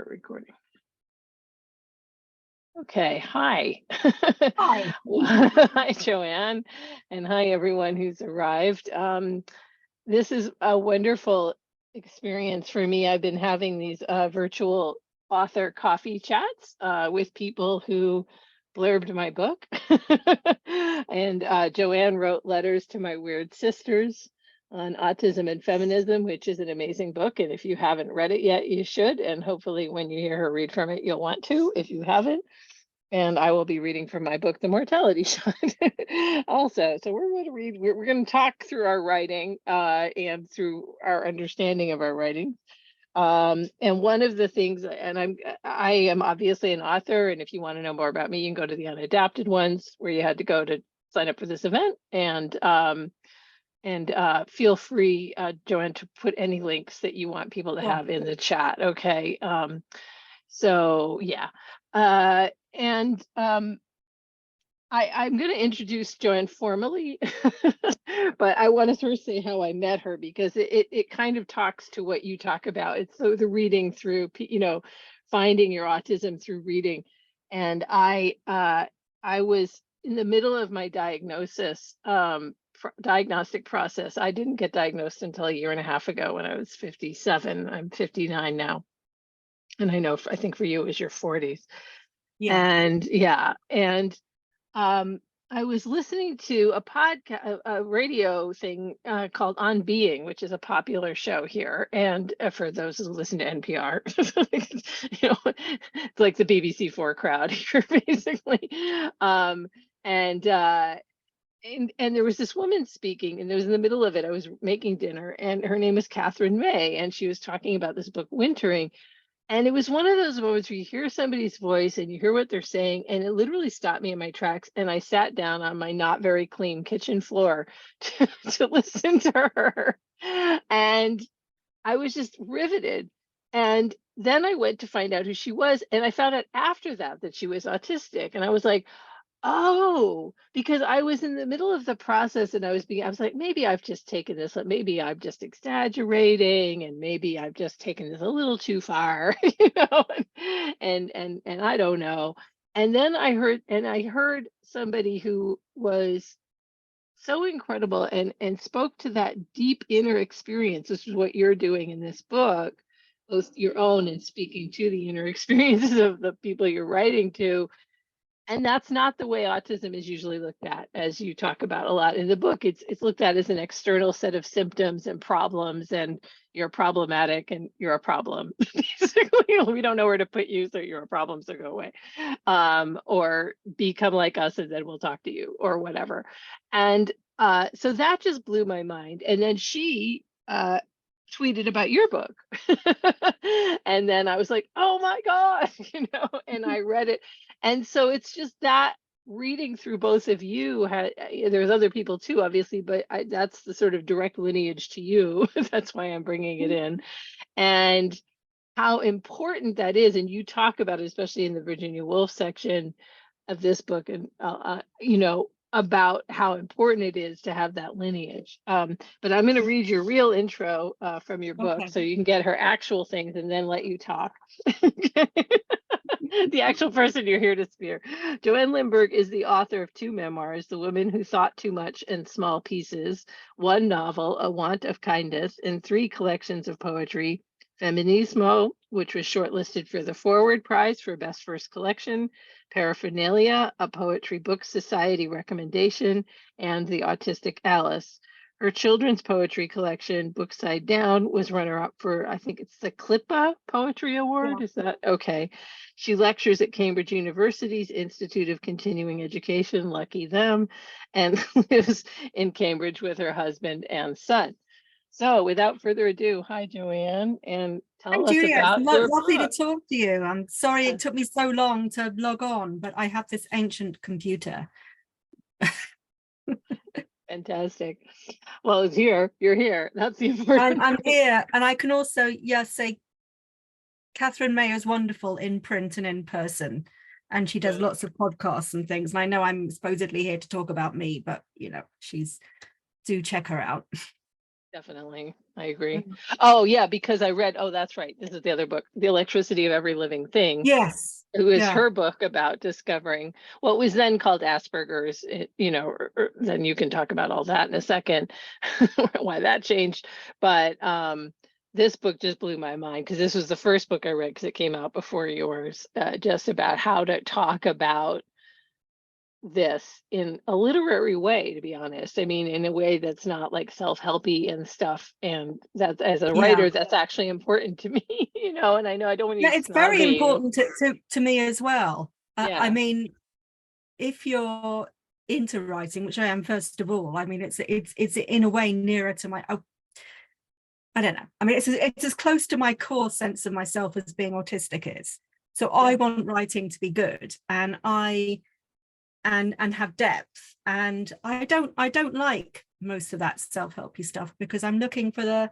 Recording. Okay, hi. Hi. Hi, Joanne, and hi, everyone who's arrived. This is a wonderful experience for me. I've been having these virtual author coffee chats with people who blurbed my book. And Joanne wrote letters to my weird sisters on autism and feminism, which is an amazing book. And if you haven't read it yet, you should. And hopefully when you hear her read from it, you'll want to, if you haven't. And I will be reading from my book, The Mortality Shot, also. So we're going to read, we're going to talk through our writing and through our understanding of our writing. And one of the things, and I am obviously an author, and if you want to know more about me, you can go to the unadapted ones where you had to go to sign up for this event. And feel free, Joanne, to put any links that you want people to have in the chat. Okay. So yeah. I'm going to introduce Joanne formally, but I want to first say how I met her, because it kind of talks to what you talk about. It's so the reading through, finding your autism through reading. And I was in the middle of my diagnostic process. I didn't get diagnosed until a year and a half ago when I was 57. I'm 59 now. And I think for you it was your 40s. Yeah. And yeah. And I was listening to a podcast, a radio thing called On Being, which is a popular show here. And for those who listen to NPR, it's like the BBC4 crowd here, basically. And there was this woman speaking, and it was in the middle of it. I was making dinner, and her name is Catherine May, and she was talking about this book, Wintering. And it was one of those moments where you hear somebody's voice and you hear what they're saying, and it literally stopped me in my tracks. And I sat down on my not very clean kitchen floor to listen to her. And I was just riveted. And then I went to find out who she was. And I found out after that she was autistic. And I was like, oh, because I was in the middle of the process, and I was like, maybe I've just taken this, maybe I'm just exaggerating, and maybe I've just taken this a little too far, and I don't know. And then I heard somebody who was so incredible and spoke to that deep inner experience. This is what you're doing in this book, both your own and speaking to the inner experiences of the people you're writing to. And that's not the way autism is usually looked at, as you talk about a lot in the book. It's looked at as an external set of symptoms and problems, and you're problematic and you're a problem. Basically, we don't know where to put you, so you're a problem, so go away. Or become like us and then we'll talk to you, or whatever. And so that just blew my mind. And then she tweeted about your book. And then I was like, oh my God, and I read it. And so it's just that reading through both of you, there's other people too, obviously, but that's the sort of direct lineage to you. That's why I'm bringing it in. And how important that is. And you talk about it, especially in the Virginia Woolf section of this book, and about how important it is to have that lineage. But I'm going to read your real intro from your book, so you can get her actual things and then let you talk. The actual person you're here to spear. Joanne Limburg is the author of 2 memoirs, The Woman Who Thought Too Much and Small Pieces, 1 novel, A Want of Kindness, and 3 collections of poetry, Feminismo, which was shortlisted for the Forward Prize for Best First Collection, Paraphernalia, a Poetry Book Society recommendation, and The Autistic Alice. Her children's poetry collection, Bookside Down, was runner-up for, I think it's the Clippa Poetry Award. Yeah. Is that okay? She lectures at Cambridge University's Institute of Continuing Education, lucky them, and lives in Cambridge with her husband and son. So without further ado, hi, Joanne, and tell us about your lovely book. to talk to you. I'm sorry it took me so long to log on, but I have this ancient computer. Fantastic. Well, it's here. You're here. That's the important. I'm here, and I can also say Catherine May is wonderful in print and in person, and she does lots of podcasts and things. And I know I'm supposedly here to talk about me, but she's, do check her out. Definitely. I agree. Mm. Oh, yeah, because I read, oh, that's right. This is the other book, The Electricity of Every Living Thing. Yes. It was Yeah. her book about discovering what was then called Asperger's, then you can talk about all that in a second, why that changed. But this book just blew my mind because this was the first book I read because it came out before yours, just about how to talk about this in a literary way, to be honest. I mean, in a way that's not like self-helpy and stuff. And that as a Yeah. writer, that's actually important to me, and I know I don't want to Yeah, be it's very snobby. important to me as well. I Yeah. mean, if you're into writing, which I am first of all, I mean, it's in a way nearer to my, I don't know. I mean, it's as close to my core sense of myself as being autistic is. So I Yeah. want writing to be good, and and have depth. And I don't like most of that self-helpy stuff because I'm looking for the,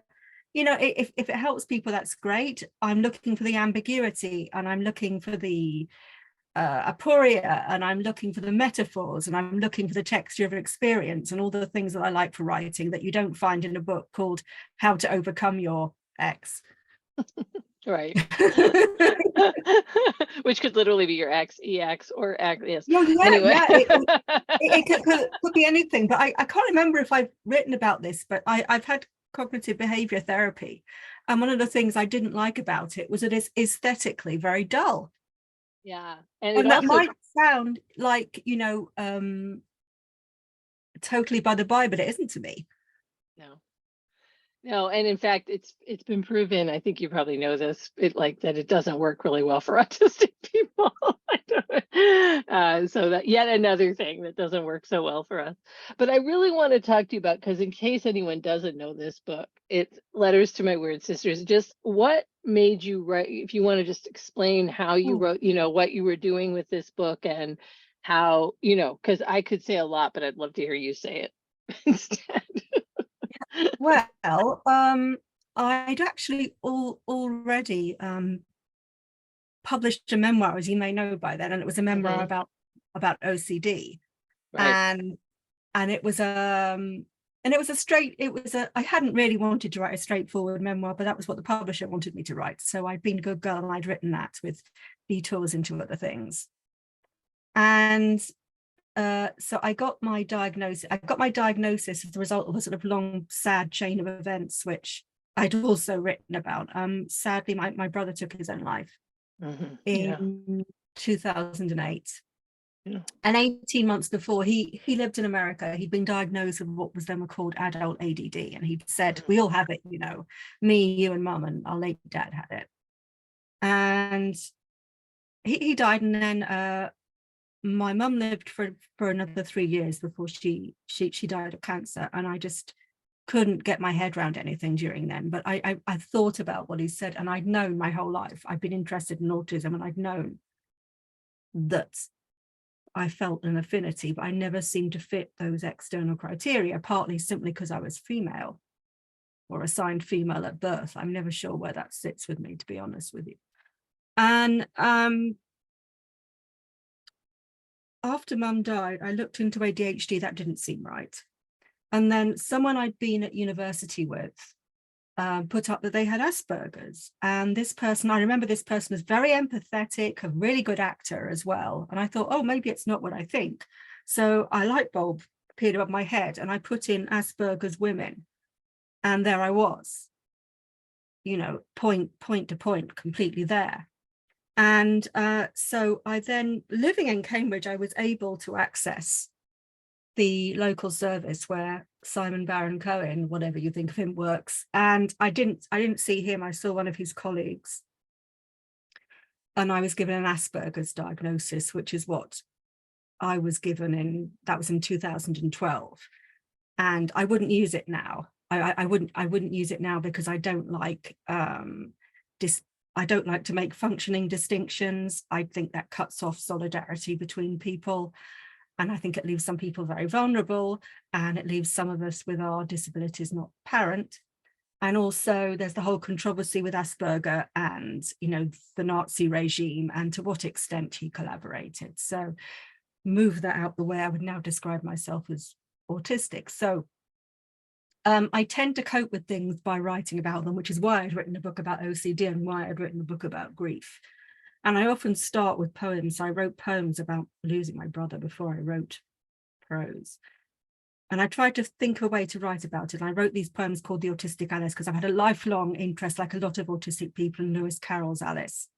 if it helps people, that's great. I'm looking for the ambiguity, and I'm looking for the aporia, and I'm looking for the metaphors, and I'm looking for the texture of experience, and all the things that I like for writing that you don't find in a book called How to Overcome Your Ex. Right. Which could literally be your ex, ex, or ex. Yes. Yeah, Anyway. yeah. It could be anything, but I can't remember if I've written about this, but I've had cognitive behavior therapy. And one of the things I didn't like about it was that it's aesthetically very dull. Yeah. And it And that also, might sound like, totally by the by, but it isn't to me. no. No, and in fact, it's been proven, I think you probably know this, that it doesn't work really well for autistic people. So that yet another thing that doesn't work so well for us. But I really want to talk to you about, because in case anyone doesn't know this book, it's Letters to My Weird Sisters. Just what made you write, if you want to just explain how you Oh. wrote, what you were doing with this book and how, because I could say a lot, but I'd love to hear you say it instead. Well, I'd actually already published a memoir, as you may know by then, and it was a memoir Mhm. about OCD. Right. And it was I hadn't really wanted to write a straightforward memoir, but that was what the publisher wanted me to write. So I'd been a good girl and I'd written that with detours into other things. And so I got my diagnosis as the result of a sort of long, sad chain of events, which I'd also written about. Sadly, my brother took his own life Yeah. in 2008. Yeah. And 18 months before, he lived in America. He'd been diagnosed with what was then called adult ADD. And he'd said, we all have it, me, you and mum, and our late dad had it. And he died. And then my mum lived for another 3 years before she died of cancer. And I just couldn't get my head around anything during then. But I thought about what he said, and I'd known my whole life. I'd been interested in autism, and I'd known that I felt an affinity, but I never seemed to fit those external criteria, partly simply because I was female or assigned female at birth. I'm never sure where that sits with me, to be honest with you. And after mum died, I looked into ADHD. That didn't seem right. And then someone I'd been at university with put up that they had Asperger's. And this person, I remember this person was very empathetic, a really good actor as well. And I thought, oh, maybe it's not what I think. So a light bulb appeared above my head, and I put in Asperger's women. And there I was, point to point, completely there. And so I then, living in Cambridge, I was able to access the local service where Simon Baron Cohen, whatever you think of him, works. And I didn't see him. I saw one of his colleagues. And I was given an Asperger's diagnosis, which is what I was given that was in 2012. And I wouldn't use it now. I wouldn't use it now because I don't like I don't like to make functioning distinctions. I think that cuts off solidarity between people. And I think it leaves some people very vulnerable, and it leaves some of us with our disabilities not apparent. And also there's the whole controversy with Asperger and, the Nazi regime and to what extent he collaborated. So move that out the way. I would now describe myself as autistic. So I tend to cope with things by writing about them, which is why I'd written a book about OCD and why I'd written a book about grief. And I often start with poems. I wrote poems about losing my brother before I wrote prose. And I tried to think of a way to write about it. And I wrote these poems called The Autistic Alice because I've had a lifelong interest, like a lot of autistic people, in Lewis Carroll's Alice.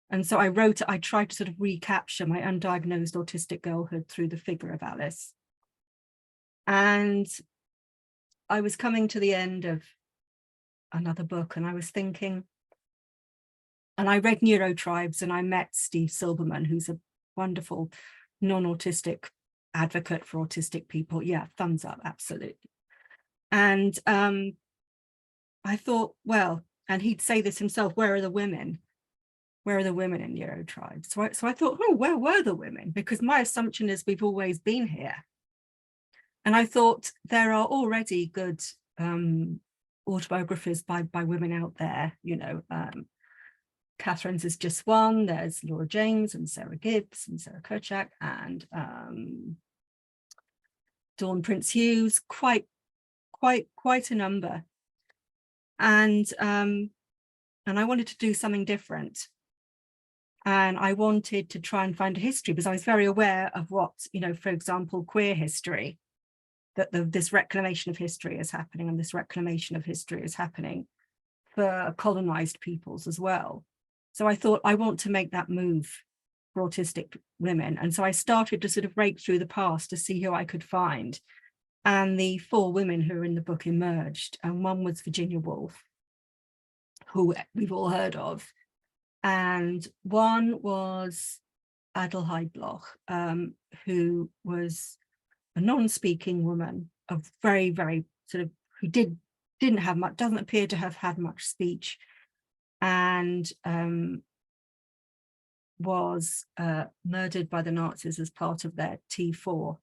And so I tried to sort of recapture my undiagnosed autistic girlhood through the figure of Alice. And I was coming to the end of another book and I was thinking, and I read Neurotribes and I met Steve Silberman, who's a wonderful non-autistic advocate for autistic people. Yeah, thumbs up, absolutely. And I thought, well, and he'd say this himself, where are the women? Where are the women in Neurotribes? So I thought, oh, where were the women? Because my assumption is we've always been here. And I thought there are already good autobiographies by women out there, you know. Catherine's is just one. There's Laura James and Sarah Gibbs and Sarah Kerchak and Dawn Prince Hughes, quite a number. And I wanted to do something different. And I wanted to try and find a history because I was very aware of what, you know, for example, queer history, that this reclamation of history is happening, and this reclamation of history is happening for colonized peoples as well. So I thought, I want to make that move for autistic women. And so I started to sort of rake through the past to see who I could find. And the 4 women who are in the book emerged. And one was Virginia Woolf, who we've all heard of. And one was Adelheid Bloch, who was a non-speaking woman, a very, very sort of, who didn't have much, doesn't appear to have had much speech, and was murdered by the Nazis as part of their T4.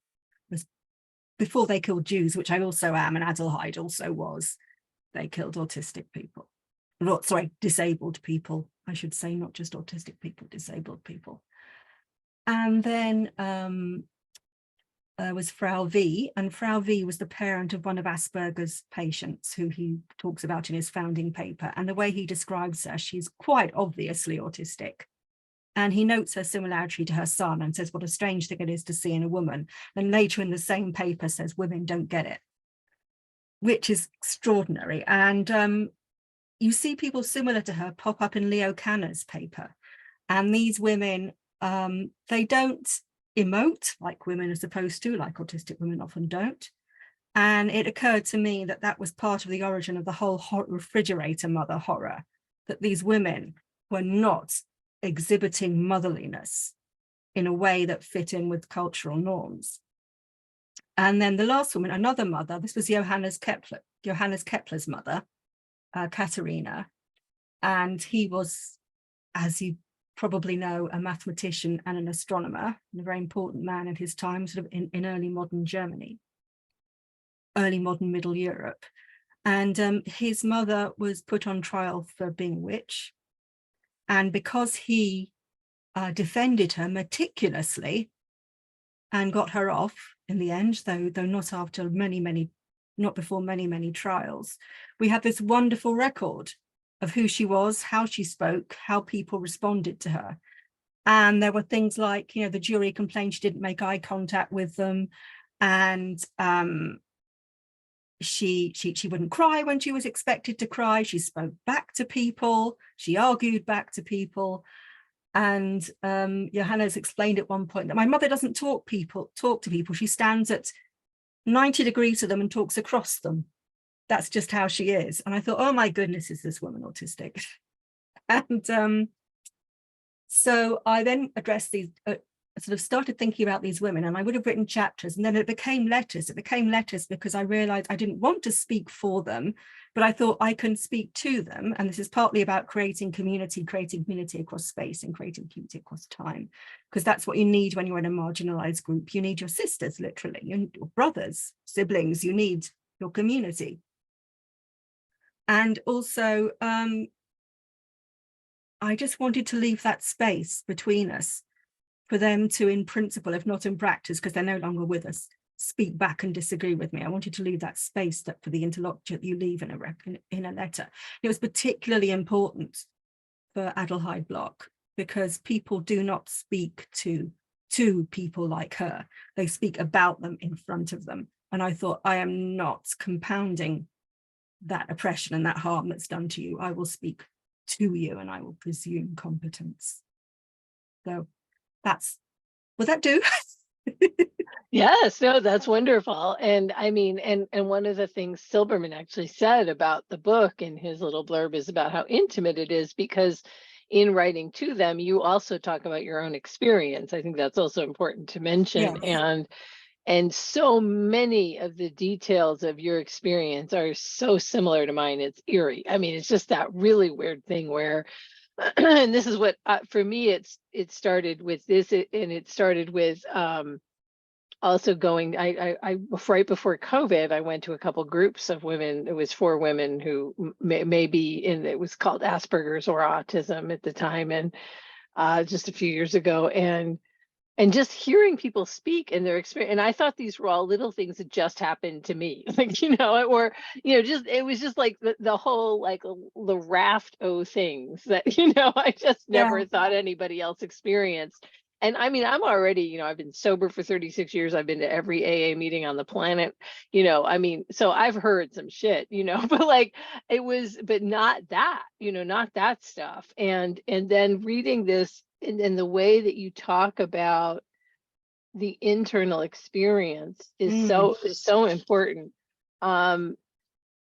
Before they killed Jews, which I also am, and Adelheid also was, they killed autistic people. Not, sorry, disabled people, I should say, not just autistic people, disabled people. And then was Frau V, and Frau V was the parent of one of Asperger's patients who he talks about in his founding paper. And the way he describes her, she's quite obviously autistic. And he notes her similarity to her son and says what a strange thing it is to see in a woman. And later in the same paper says women don't get it, which is extraordinary. And you see people similar to her pop up in Leo Kanner's paper. And these women, they don't emote like women are supposed to, like autistic women often don't. And it occurred to me that that was part of the origin of the whole refrigerator mother horror, that these women were not exhibiting motherliness in a way that fit in with cultural norms. And then the last woman, another mother, this was Johannes Kepler's mother, Katharina, and he was, as you probably know, a mathematician and an astronomer, and a very important man of his time, sort of in early modern Germany, early modern Middle Europe. And his mother was put on trial for being a witch. And because he defended her meticulously and got her off in the end, though not after not before many trials, we have this wonderful record of who she was, how she spoke, how people responded to her. And there were things like, you know, the jury complained she didn't make eye contact with them, and she wouldn't cry when she was expected to cry. She spoke back to people, she argued back to people. And Johannes explained at one point that my mother doesn't talk to people. She stands at 90 degrees to them and talks across them. That's just how she is. And I thought, oh my goodness, is this woman autistic? And so I then addressed these, sort of started thinking about these women, and I would have written chapters, and then it became letters. It became letters because I realized I didn't want to speak for them, but I thought I can speak to them. And this is partly about creating community across space and creating community across time, because that's what you need when you're in a marginalized group. You need your sisters, literally, your brothers, siblings, you need your community. And also, I just wanted to leave that space between us for them to, in principle, if not in practice, because they're no longer with us, speak back and disagree with me. I want you to leave that space that for the interlocutor that you leave in a letter. It was particularly important for Adelheid Block because people do not speak to people like her. They speak about them in front of them. And I thought, I am not compounding that oppression and that harm that's done to you. I will speak to you and I will presume competence. So will that do? Yes, no, that's wonderful. And I mean, and one of the things Silberman actually said about the book in his little blurb is about how intimate it is, because in writing to them, you also talk about your own experience. I think that's also important to mention. Yes. And so many of the details of your experience are so similar to mine. It's eerie. I mean, it's just that really weird thing where, and this is what for me, it started with this, and it started with also going, I right before COVID, I went to a couple groups of women. It was 4 women who may be in, it was called Asperger's or autism at the time, and just a few years ago, and just hearing people speak and their experience. And I thought these were all little things that just happened to me, like, or, just, it was just like the whole, like the raft of things that, I just never thought anybody else experienced. And I mean, I'm already, I've been sober for 36 years. I've been to every AA meeting on the planet, I mean, so I've heard some shit, but like but not that, not that stuff. And then reading this, and the way that you talk about the internal experience is so important.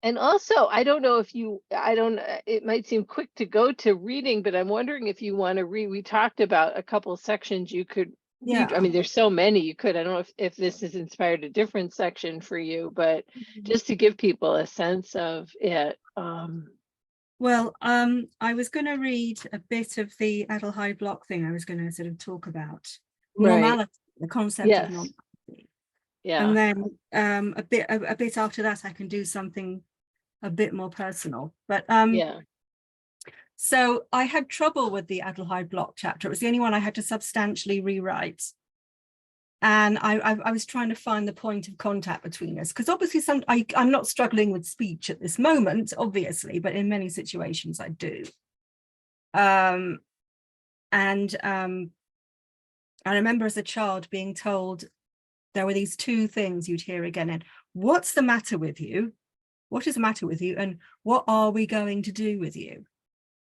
And also, I don't know if it might seem quick to go to reading, but I'm wondering if you want to read. We talked about a couple of sections you could read. I mean, there's so many you could. I don't know if this has inspired a different section for you, but just to give people a sense of it. Well, I was going to read a bit of the Adelheid Block thing. I was going to sort of talk about normality, the concept of normality. Yeah. And then a bit after that, I can do something a bit more personal. But so I had trouble with the Adelheid Block chapter. It was the only one I had to substantially rewrite. And I was trying to find the point of contact between us, because obviously I'm not struggling with speech at this moment, obviously, but in many situations I do. And I remember as a child being told there were these 2 things you'd hear again, and what's the matter with you? What is the matter with you? And what are we going to do with you?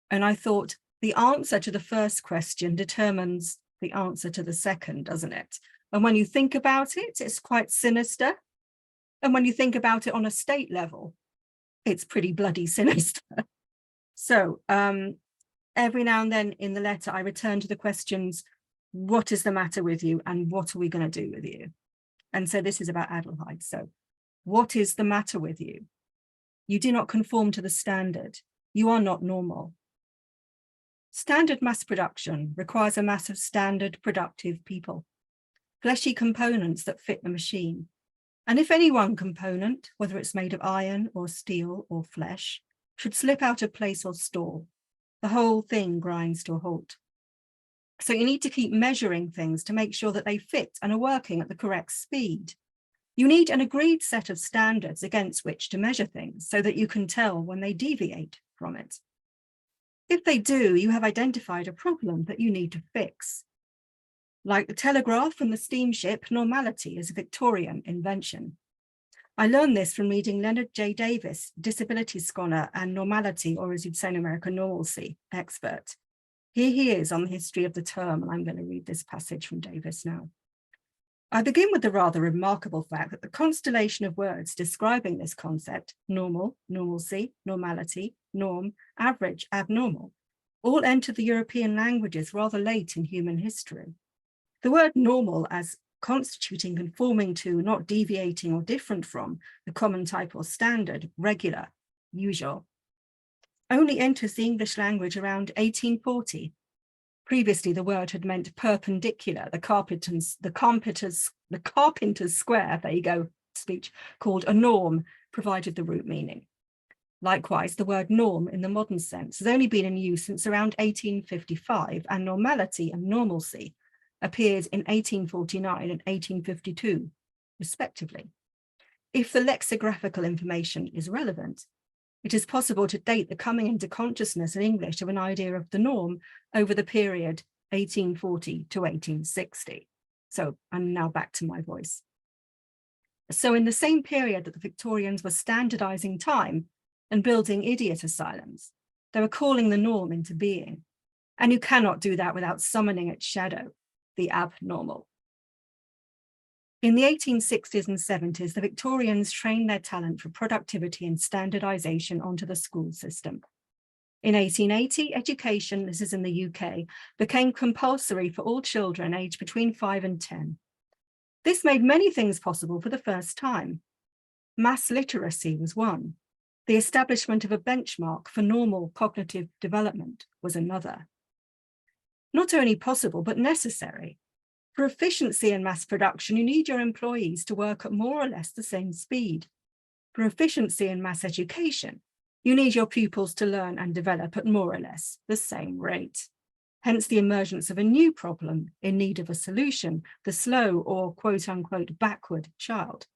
And I thought the answer to the first question determines the answer to the second, doesn't it? And when you think about it, it's quite sinister. And when you think about it on a state level, it's pretty bloody sinister. So every now and then in the letter, I return to the questions, what is the matter with you? And what are we going to do with you? And so this is about Adelheid. So what is the matter with you? You do not conform to the standard. You are not normal. Standard mass production requires a mass of standard productive people, fleshy components that fit the machine. And if any one component, whether it's made of iron or steel or flesh, should slip out of place or stall, the whole thing grinds to a halt. So you need to keep measuring things to make sure that they fit and are working at the correct speed. You need an agreed set of standards against which to measure things so that you can tell when they deviate from it. If they do, you have identified a problem that you need to fix. Like the telegraph and the steamship, normality is a Victorian invention. I learned this from reading Leonard J. Davis, disability scholar and normality, or as you'd say in America, normalcy expert. Here he is on the history of the term, and I'm going to read this passage from Davis now. I begin with the rather remarkable fact that the constellation of words describing this concept, normal, normalcy, normality, norm, average, abnormal, all entered the European languages rather late in human history. The word normal as constituting, conforming to, not deviating or different from the common type or standard, regular, usual, only enters the English language around 1840. Previously, the word had meant perpendicular, the carpenter's square, there you go, speech, called a norm, provided the root meaning. Likewise, the word norm in the modern sense has only been in use since around 1855, and normality and normalcy appeared in 1849 and 1852. respectively. If the lexicographical information is relevant, it is possible to date the coming into consciousness in English of an idea of the norm over the period 1840 to 1860. So I'm now back to my voice. So in the same period that the Victorians were standardizing time and building idiot asylums, they were calling the norm into being. And you cannot do that without summoning its shadow, the abnormal. In the 1860s and 70s, the Victorians trained their talent for productivity and standardization onto the school system. In 1880, education, this is in the UK, became compulsory for all children aged between 5 and 10. This made many things possible for the first time. Mass literacy was one. The establishment of a benchmark for normal cognitive development was another. Not only possible, but necessary. For efficiency in mass production, you need your employees to work at more or less the same speed. For efficiency in mass education, you need your pupils to learn and develop at more or less the same rate. Hence the emergence of a new problem in need of a solution, the slow or quote unquote backward child.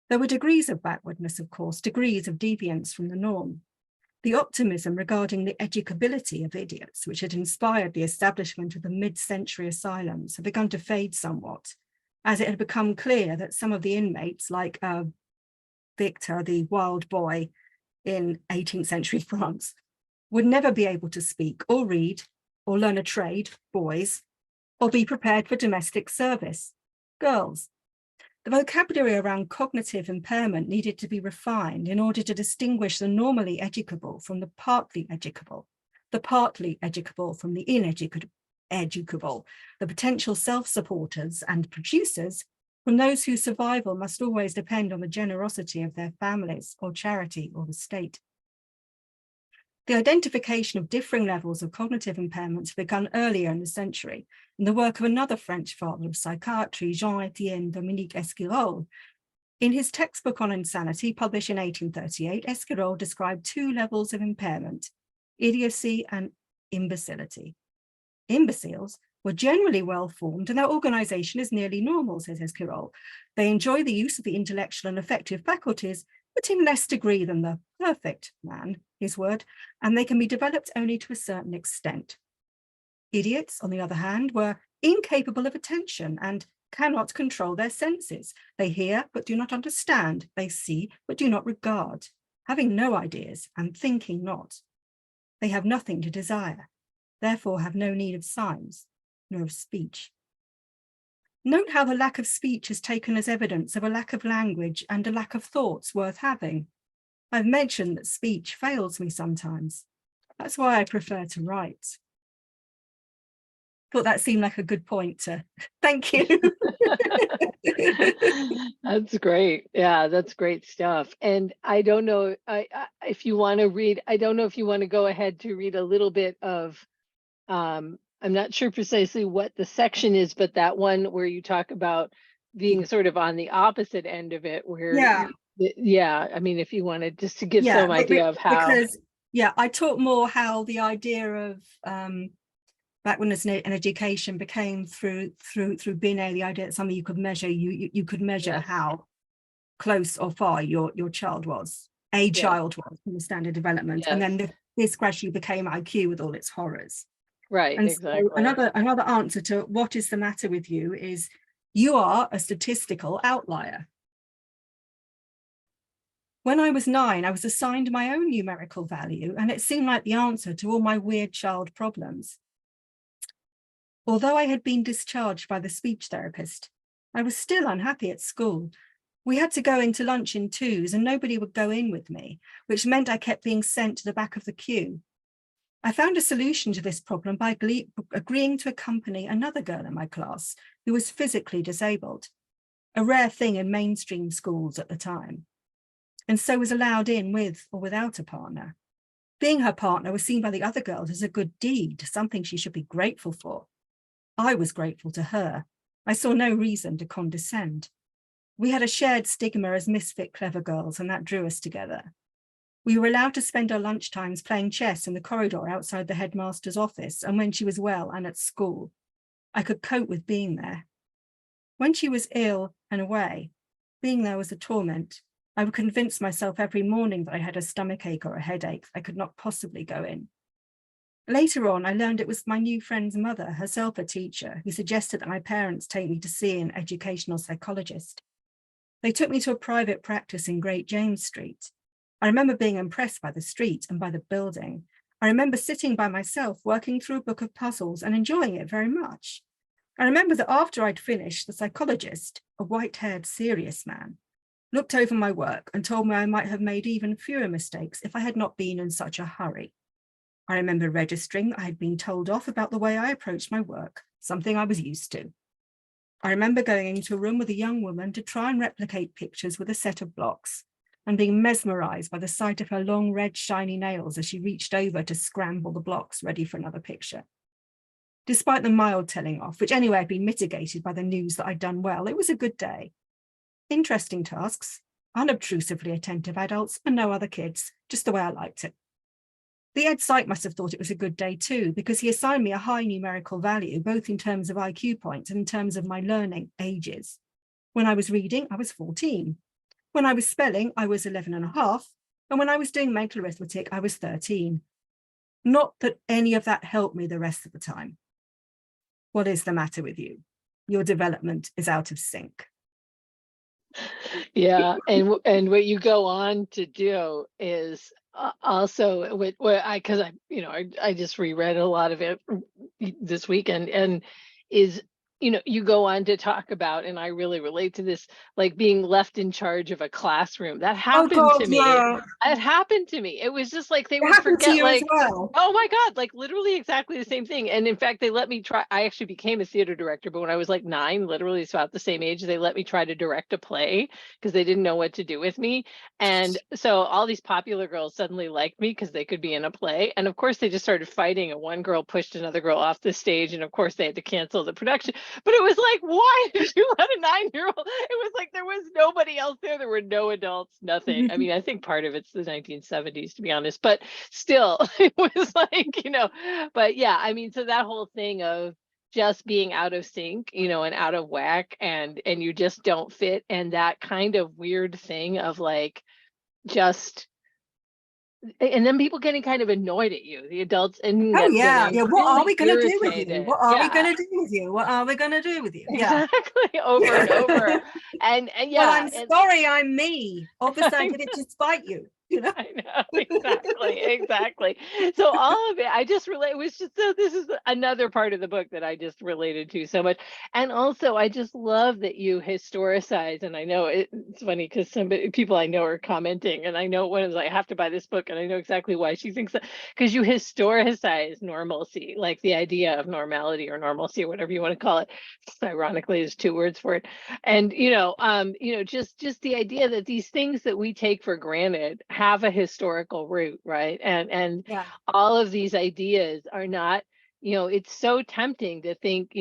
There were degrees of backwardness, of course, degrees of deviance from the norm. The optimism regarding the educability of idiots, which had inspired the establishment of the mid-century asylums, had begun to fade somewhat, as it had become clear that some of the inmates, like Victor, the wild boy in 18th century France, would never be able to speak or read or learn a trade, boys, or be prepared for domestic service, girls. The vocabulary around cognitive impairment needed to be refined in order to distinguish the normally educable from the partly educable from the ineducable, the potential self-supporters and producers from those whose survival must always depend on the generosity of their families or charity or the state. The identification of differing levels of cognitive impairments began earlier in the century in the work of another French father of psychiatry, Jean-Étienne Dominique Esquirol. In his textbook on insanity, published in 1838, Esquirol described two levels of impairment, idiocy and imbecility. Imbeciles were generally well-formed and their organization is nearly normal, says Esquirol. They enjoy the use of the intellectual and affective faculties, but in less degree than the perfect man, his word, and they can be developed only to a certain extent. Idiots, on the other hand, were incapable of attention and cannot control their senses. They hear, but do not understand. They see, but do not regard, having no ideas and thinking not. They have nothing to desire, therefore have no need of signs, nor of speech. Note how the lack of speech is taken as evidence of a lack of language and a lack of thoughts worth having. I've mentioned that speech fails me sometimes. That's why I prefer to write. Thought that seemed like a good point to thank you. That's great. Yeah, that's great stuff. And I don't know if you want to read, I don't know if you want to go ahead to read a little bit of, I'm not sure precisely what the section is, but that one where you talk about being sort of on the opposite end of it, where, yeah, I mean, if you wanted just to give some idea of how. Because, yeah, I talk more how the idea of backwardness in education became through Binet, the idea that something you could measure, you could measure how close or far your child was, child was in the standard development. And then this gradually became IQ with all its horrors. Right, and exactly. So another answer to what is the matter with you is you are a statistical outlier. When I was 9, I was assigned my own numerical value, and it seemed like the answer to all my weird child problems. Although I had been discharged by the speech therapist, I was still unhappy at school. We had to go into lunch in twos and nobody would go in with me, which meant I kept being sent to the back of the queue. I found a solution to this problem by agreeing to accompany another girl in my class who was physically disabled, a rare thing in mainstream schools at the time, and so was allowed in with or without a partner. Being her partner was seen by the other girls as a good deed, something she should be grateful for. I was grateful to her. I saw no reason to condescend. We had a shared stigma as misfit clever girls, and that drew us together. We were allowed to spend our lunchtimes playing chess in the corridor outside the headmaster's office, and when she was well and at school, I could cope with being there. When she was ill and away. Being there was a torment. I would convince myself every morning that I had a stomachache or a headache. I could not possibly go in. Later on, I learned it was my new friend's mother, herself a teacher, who suggested that my parents take me to see an educational psychologist. They took me to a private practice in Great James Street. I remember being impressed by the street and by the building. I remember sitting by myself, working through a book of puzzles and enjoying it very much. I remember that after I'd finished, the psychologist, a white-haired, serious man, looked over my work and told me I might have made even fewer mistakes if I had not been in such a hurry. I remember registering that I had been told off about the way I approached my work, something I was used to. I remember going into a room with a young woman to try and replicate pictures with a set of blocks and being mesmerized by the sight of her long red shiny nails as she reached over to scramble the blocks ready for another picture. Despite the mild telling off, which anyway had been mitigated by the news that I'd done well, it was a good day. Interesting tasks, unobtrusively attentive adults and no other kids, just the way I liked it. The ed psych must have thought it was a good day too, because he assigned me a high numerical value, both in terms of IQ points and in terms of my learning ages. When I was reading, I was 14. When I was spelling, I was 11 and a half. And when I was doing mental arithmetic, I was 13. Not that any of that helped me the rest of the time. What is the matter with you? Your development is out of sync. Yeah, and what you go on to do is also what I, because I just reread a lot of it this weekend, and is you go on to talk about, and I really relate to this, like being left in charge of a classroom. That Oh happened God, to me. yeah. It happened to me. It was just like they It would happened to forget, you as like, well. oh my God, like literally exactly the same thing. And in fact, they let me try. I actually became a theater director, but when I was like 9, literally it's about the same age, they let me try to direct a play because they didn't know what to do with me. And so all these popular girls suddenly liked me because they could be in a play. And of course, they just started fighting, and one girl pushed another girl off the stage. And of course, they had to cancel the production. But it was like, why did you let a 9-year-old? It was like there was nobody else there. There were no adults, nothing. I mean, I think part of it's the 1970s, to be honest, but still, it was like, but yeah, I mean, so that whole thing of just being out of sync, and out of whack, and you just don't fit, and that kind of weird thing of like just, and then people getting kind of annoyed at you, the adults, and Oh yeah, getting yeah. What are really we going to do with you? irritated. What are we Yeah, going to do with you? What are we going to do with you? Yeah. exactly, over and over. And Well, yeah, I'm and sorry, I'm me. Obviously, I I did it to spite you. I know, exactly. So all of it, I just relate. It was just, so this is another part of the book that I just related to so much. And also, I just love that you historicize. And I know it's funny because people I know are commenting, and I know one is like, I have to buy this book, and I know exactly why she thinks that, because you historicize normalcy, like the idea of normality or normalcy or whatever you want to call it. Ironically, there's 2 words for it. And just the idea that these things that we take for granted have a historical root, right? And Yeah. all of these ideas are not, it's so tempting to think,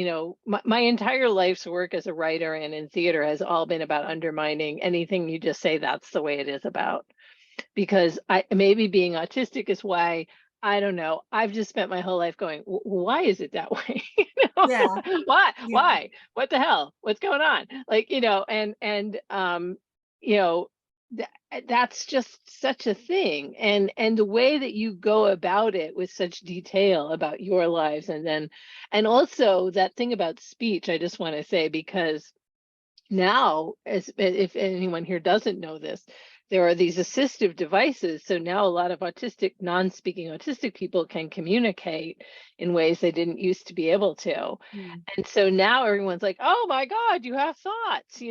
my entire life's work as a writer and in theater has all been about undermining anything you just say that's the way it is about. Because maybe being autistic is why, I don't know, I've just spent my whole life going, why is it that way? Yeah. Why? Yeah. Why? What the hell? What's going on? Like, you know, that's just such a thing. And the way that you go about it with such detail about your lives, and also that thing about speech, I just want to say, because now, as if anyone here doesn't know this, there are these assistive devices. So now a lot of non-speaking autistic people can communicate in ways they didn't used to be able to. Mm. And so now everyone's like, oh my God, you have thoughts,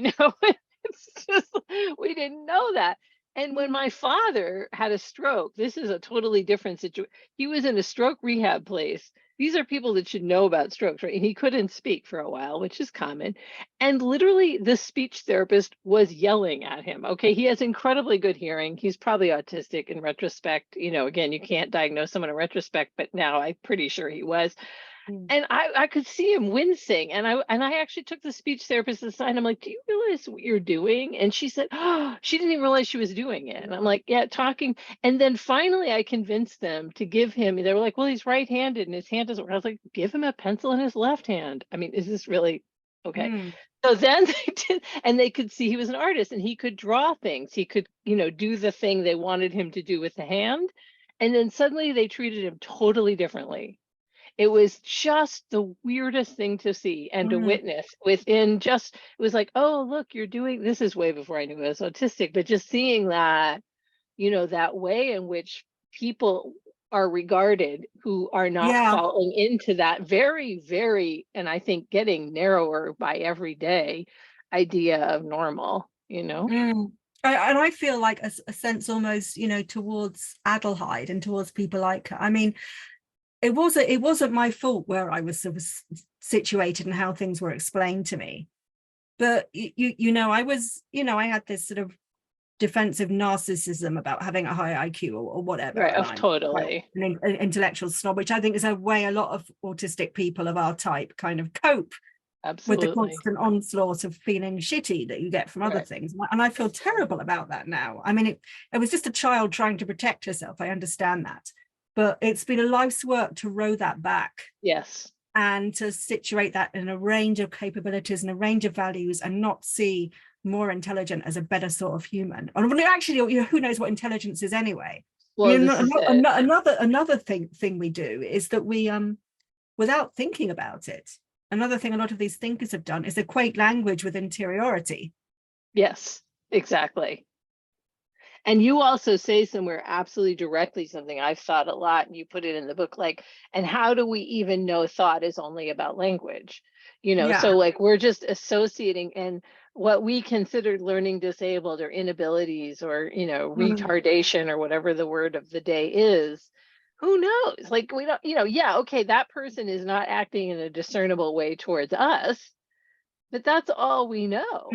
It's just, we didn't know that. And when my father had a stroke, this is a totally different situation. He was in a stroke rehab place. These are people that should know about strokes, right? And he couldn't speak for a while, which is common. And literally, the speech therapist was yelling at him. Okay, he has incredibly good hearing. He's probably autistic in retrospect. Again, you can't diagnose someone in retrospect, but now I'm pretty sure he was. Mm. And I could see him wincing. And I actually took the speech therapist aside. I'm like, do you realize what you're doing? And she said, oh, she didn't even realize she was doing it. And I'm like, yeah, talking. And then finally I convinced them to give him, they were like, well, he's right-handed and his hand doesn't work. I was like, give him a pencil in his left hand. I mean, is this really okay? Mm. So then they did, and they could see he was an artist and he could draw things. He could, do the thing they wanted him to do with the hand. And then suddenly they treated him totally differently. It was just the weirdest thing to see and to Mm, witness within just, it was like, oh, look, you're doing, this is way before I knew I was autistic, but just seeing that, that way in which people are regarded who are not yeah. falling into that very, very, and I think getting narrower by every day idea of normal. Mm. And I feel like a sense almost, towards Adelheid and towards people like her. I mean, it wasn't my fault where I was sort of situated and how things were explained to me. But I had this sort of defensive narcissism about having a high IQ or whatever, Right, and of I'm quite totally. an intellectual snob, which I think is a way a lot of autistic people of our type kind of cope with the Absolutely. constant onslaught of feeling shitty that you get from other Right. things. And I feel terrible about that now. I mean, it was just a child trying to protect herself. I understand that. But it's been a life's work to row that back Yes. and to situate that in a range of capabilities and a range of values, and not see more intelligent as a better sort of human. And actually, who knows what intelligence is anyway? I Well, mean, this is it. another thing we do is that we without thinking about it. Another thing a lot of these thinkers have done is equate language with interiority. Yes, exactly. And you also say somewhere absolutely directly something I've thought a lot, and you put it in the book, like, and how do we even know thought is only about language? Yeah. So like we're just associating, and what we considered learning disabled or inabilities or, Mm, retardation or whatever the word of the day is, who knows? Like we don't, yeah, okay, that person is not acting in a discernible way towards us, but that's all we know.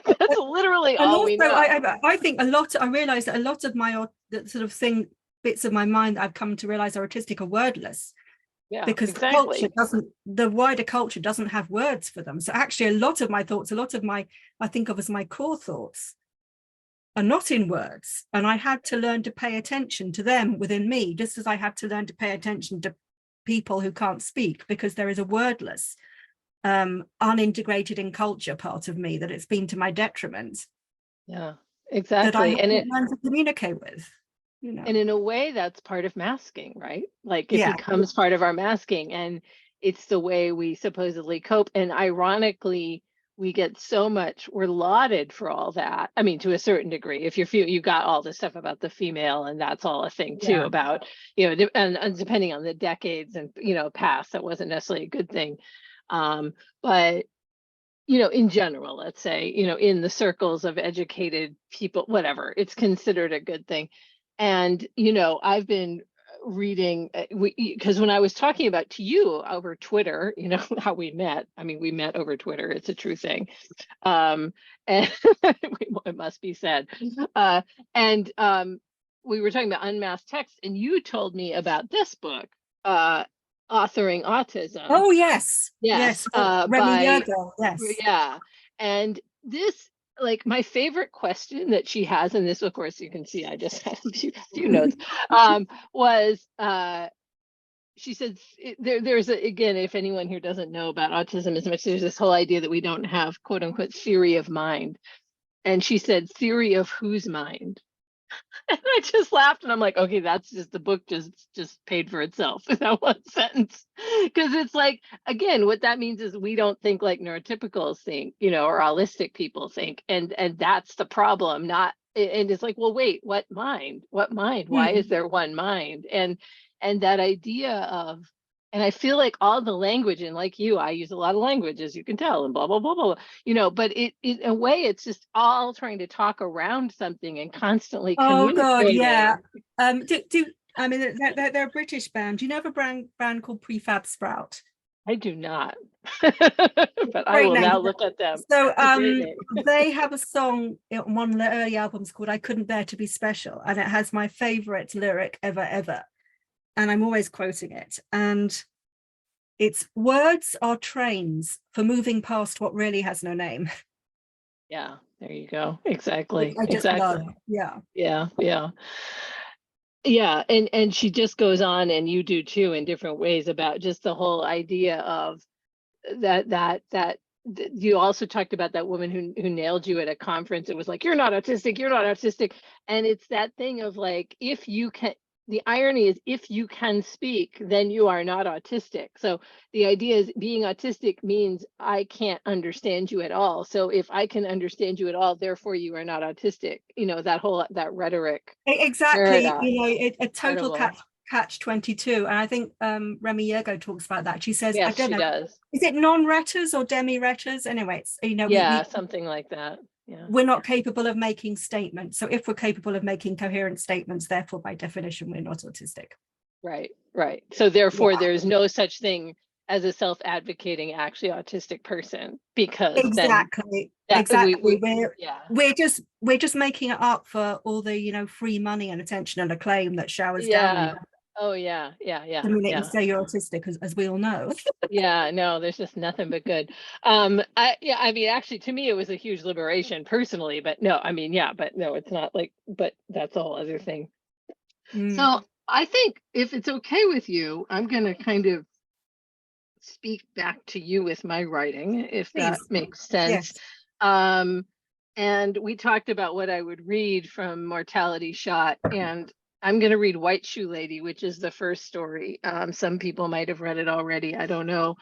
That's literally and all we also, know. I think I realize that a lot of my the sort of bits of my mind that I've come to realize are autistic are wordless, Yeah, because exactly. the wider culture doesn't have words for them. So actually a lot of my thoughts, a lot of my, I think of as my core thoughts, are not in words. And I had to learn to pay attention to them within me, just as I had to learn to pay attention to people who can't speak, because there is a wordless, unintegrated in culture part of me that it's been to my detriment, Yeah, that I exactly. And haven't it learned to communicate with. and in a way that's part of masking, right? Like it Yeah. becomes part of our masking, and it's the way we supposedly cope. And ironically, we get so much, we're lauded for all that. I mean, to a certain degree, if you got all this stuff about the female, and that's all a thing too Yeah. about, and depending on the decades and past, that wasn't necessarily a good thing. But in general, let's say, in the circles of educated people, whatever, it's considered a good thing. And, I've been reading, because when I was talking about to you over Twitter, how we met, I mean, we met over Twitter, it's a true thing. And it must be said. Uh, and we were talking about unmasked text, and you told me about this book, uh, Authoring Autism. Oh yes. Yes, Yes. Remy by Yergo. Yes. yeah. And this, like, my favorite question that she has, and this, of course, you can see I just had a few notes, was she said there's again, if anyone here doesn't know about autism as much, there's this whole idea that we don't have quote unquote theory of mind. And she said, theory of whose mind? And I just laughed, and I'm like, okay, that's just, the book just paid for itself in that one sentence. Because it's like, again, what that means is we don't think like neurotypicals think, or holistic people think. And that's the problem, not, and it's like, well, wait, what mind? What mind? Why is Hmm. there one mind? And that idea of, and I feel like all the language, and like you, I use a lot of language, as you can tell, and blah, blah, blah, blah, but it in a way, it's just all trying to talk around something and constantly Oh God, yeah. communicating. Do I mean they're a British band. Do you know of a brand called Prefab Sprout? I do not, but I Great will name. now look at them. So It's a great name. they have a song on one of their early albums called I Couldn't Bear to Be Special, and it has my favorite lyric ever. And I'm always quoting it. And it's words are trains for moving past what really has no name. Yeah, there you go. Which Exactly. I just love. Exactly. Yeah. Yeah, yeah. Yeah, and she just goes on, and you do too, in different ways, about just the whole idea of that you also talked about that woman who nailed you at a conference. It was like, you're not autistic, you're not autistic. And it's that thing of like, if you can, the irony is if you can speak, then you are not autistic. So the idea is being autistic means I can't understand you at all. So if I can understand you at all, therefore you are not autistic. You know, that rhetoric Exactly, paradox. you know, a total Incredible. catch 22. And I think Remy Yergo talks about that. She says, I Yes, don't she know, does. is it non-retters or demi-retters? Anyway, it's, you know, Yeah, something like that. Yeah. we're not capable of making statements. So if we're capable of making coherent statements, therefore by definition, we're not autistic. Right, right. So therefore, Yeah, there's no such thing as a self-advocating, actually autistic person, because then exactly, that exactly. yeah, We're just making it up for all the, you know, free money and attention and acclaim that showers down on you yeah. Oh yeah, yeah, the yeah, minute you yeah. say you're autistic, as we all know. Yeah, no, there's just nothing but good. Yeah, I mean, actually, to me, it was a huge liberation personally, but no, I mean, yeah, but no, it's not like, but that's a whole other thing. Mm, So I think if it's okay with you, I'm going to kind of speak back to you with my writing, if that please, makes sense. yes. Um, and we talked about what I would read from Mortality Shot, and I'm going to read White Shoe Lady, which is the first story. Some people might have read it already, I don't know.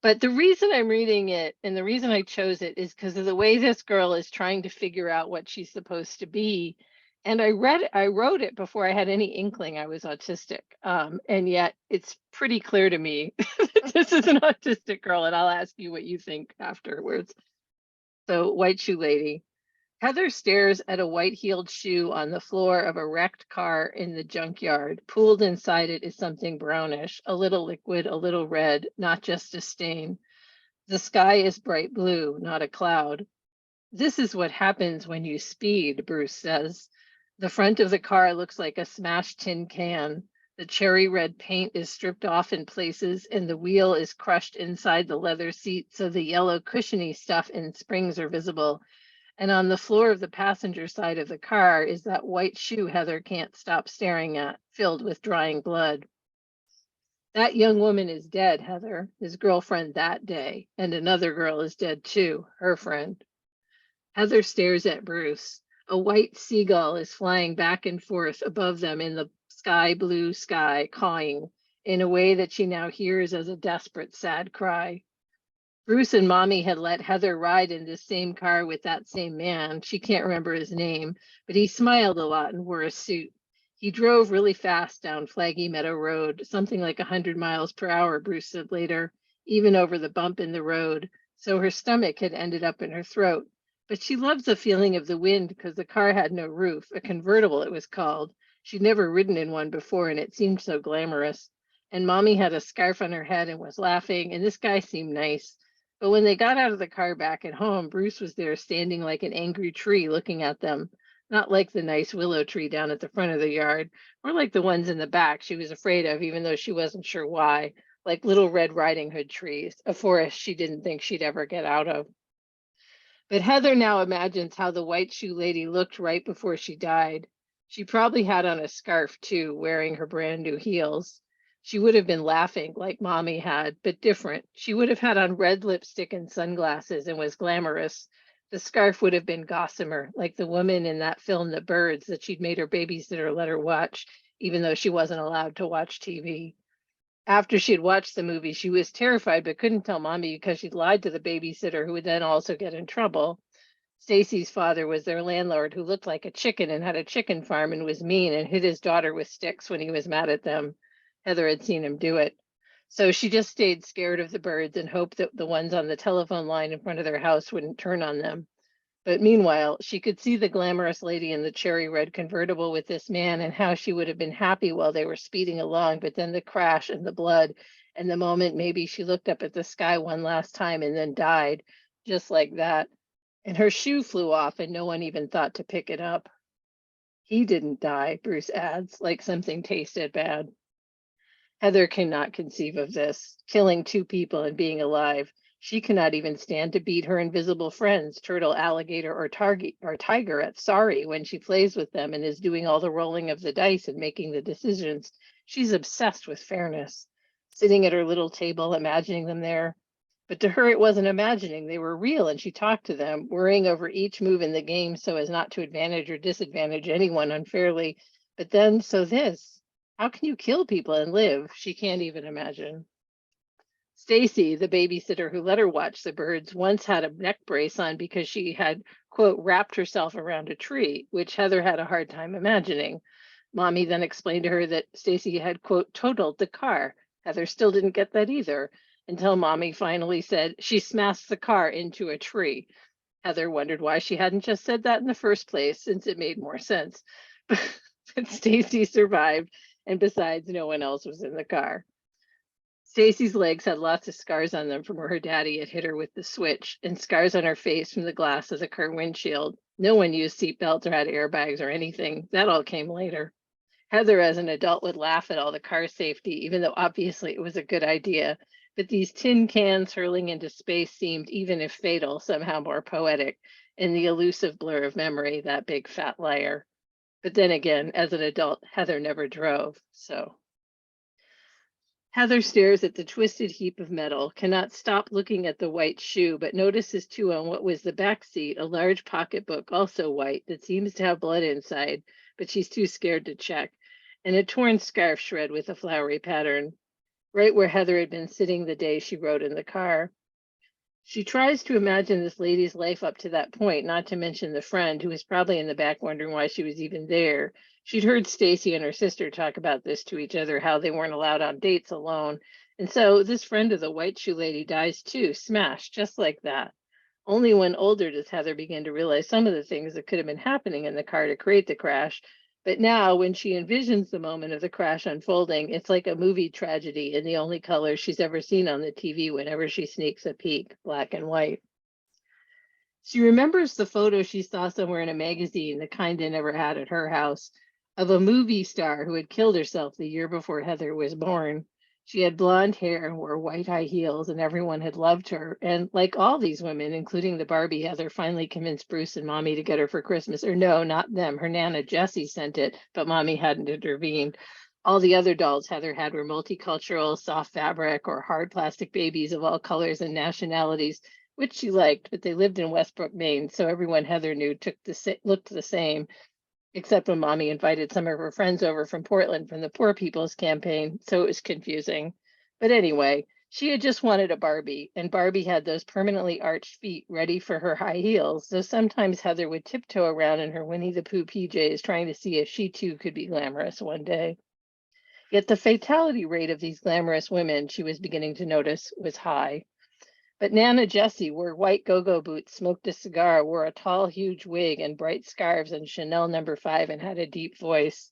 But the reason I'm reading it and the reason I chose it is because of the way this girl is trying to figure out what she's supposed to be. And I wrote it before I had any inkling I was autistic. And yet it's pretty clear to me that this is an autistic girl, and I'll ask you what you think afterwards. So, White Shoe Lady. Heather stares at a white-heeled shoe on the floor of a wrecked car in the junkyard. Pooled inside it is something brownish, a little liquid, a little red, not just a stain. The sky is bright blue, not a cloud. This is what happens when you speed, Bruce says. The front of the car looks like a smashed tin can. The cherry red paint is stripped off in places, and the wheel is crushed inside the leather seat, so the yellow cushiony stuff and springs are visible. And on the floor of the passenger side of the car is that white shoe Heather can't stop staring at, filled with drying blood. That young woman is dead, Heather, his girlfriend that day, and another girl is dead too, her friend. Heather stares at Bruce. A white seagull is flying back and forth above them in the sky blue sky, cawing in a way that she now hears as a desperate, sad cry. Bruce and Mommy had let Heather ride in this same car with that same man. She can't remember his name, but he smiled a lot and wore a suit. He drove really fast down Flaggy Meadow Road, something like 100 miles per hour, Bruce said later, even over the bump in the road. So her stomach had ended up in her throat. But she loves the feeling of the wind because the car had no roof, a convertible it was called. She'd never ridden in one before, and it seemed so glamorous. And Mommy had a scarf on her head and was laughing, and this guy seemed nice. But when they got out of the car back at home, Bruce was there standing like an angry tree looking at them. Not like the nice willow tree down at the front of the yard, or like the ones in the back she was afraid of, even though she wasn't sure why, like little Red Riding Hood trees, a forest she didn't think she'd ever get out of. But Heather now imagines how the white shoe lady looked right before she died. She probably had on a scarf too, wearing her brand new heels. She would have been laughing like Mommy had, but different. She would have had on red lipstick and sunglasses and was glamorous. The scarf would have been gossamer, like the woman in that film, The Birds, that she'd made her babysitter let her watch, even though she wasn't allowed to watch TV. After she'd watched the movie, she was terrified but couldn't tell Mommy because she'd lied to the babysitter, who would then also get in trouble. Stacy's father was their landlord, who looked like a chicken and had a chicken farm and was mean and hit his daughter with sticks when he was mad at them. Heather had seen him do it. So she just stayed scared of the birds and hoped that the ones on the telephone line in front of their house wouldn't turn on them. But meanwhile, she could see the glamorous lady in the cherry red convertible with this man and how she would have been happy while they were speeding along. But then the crash and the blood and the moment maybe she looked up at the sky one last time and then died, just like that. And her shoe flew off and no one even thought to pick it up. He didn't die, Bruce adds, like something tasted bad. Heather cannot conceive of this, killing two people and being alive. She cannot even stand to beat her invisible friends, turtle, alligator, or tiger at sorry when she plays with them and is doing all the rolling of the dice and making the decisions. She's obsessed with fairness, sitting at her little table, imagining them there. But to her, it wasn't imagining. They were real, and she talked to them, worrying over each move in the game so as not to advantage or disadvantage anyone unfairly. But then, so this, how can you kill people and live? She can't even imagine. Stacy, the babysitter who let her watch the birds, once had a neck brace on because she had, quote, wrapped herself around a tree, which Heather had a hard time imagining. Mommy then explained to her that Stacy had, quote, totaled the car. Heather still didn't get that either until Mommy finally said she smashed the car into a tree. Heather wondered why she hadn't just said that in the first place, since it made more sense. But Stacy survived, and besides, no one else was in the car. Stacy's legs had lots of scars on them from where her daddy had hit her with the switch, and scars on her face from the glass of the car windshield. No one used seatbelts or had airbags or anything. That all came later. Heather, as an adult, would laugh at all the car safety, even though obviously it was a good idea. But these tin cans hurling into space seemed, even if fatal, somehow more poetic in the elusive blur of memory, that big fat liar. But then again, as an adult, Heather never drove, so. Heather stares at the twisted heap of metal, cannot stop looking at the white shoe, but notices too on what was the back seat a large pocketbook, also white, that seems to have blood inside, but she's too scared to check, and a torn scarf shred with a flowery pattern, right where Heather had been sitting the day she rode in the car. She tries to imagine this lady's life up to that point, not to mention the friend who was probably in the back wondering why she was even there. She'd heard Stacy and her sister talk about this to each other, how they weren't allowed on dates alone. And so this friend of the white shoe lady dies too, smashed, just like that. Only when older does Heather begin to realize some of the things that could have been happening in the car to create the crash. But now, when she envisions the moment of the crash unfolding, it's like a movie tragedy in the only color she's ever seen on the TV whenever she sneaks a peek, black and white. She remembers the photo she saw somewhere in a magazine, the kind they never had at her house, of a movie star who had killed herself the year before Heather was born. She had blonde hair and wore white high heels, and everyone had loved her. And like all these women, including the Barbie, Heather finally convinced Bruce and Mommy to get her for Christmas. Or no, not them. Her Nana Jessie sent it, but Mommy hadn't intervened. All the other dolls Heather had were multicultural, soft fabric, or hard plastic babies of all colors and nationalities, which she liked, but they lived in Westbrook, Maine, so everyone Heather knew looked the same, except when Mommy invited some of her friends over from Portland from the Poor People's Campaign, so it was confusing. But anyway, she had just wanted a Barbie, and Barbie had those permanently arched feet ready for her high heels, so sometimes Heather would tiptoe around in her Winnie the Pooh PJs, trying to see if she too could be glamorous one day. Yet the fatality rate of these glamorous women, she was beginning to notice, was high. But Nana Jessie wore white go-go boots, smoked a cigar, wore a tall, huge wig and bright scarves and Chanel No. 5, and had a deep voice.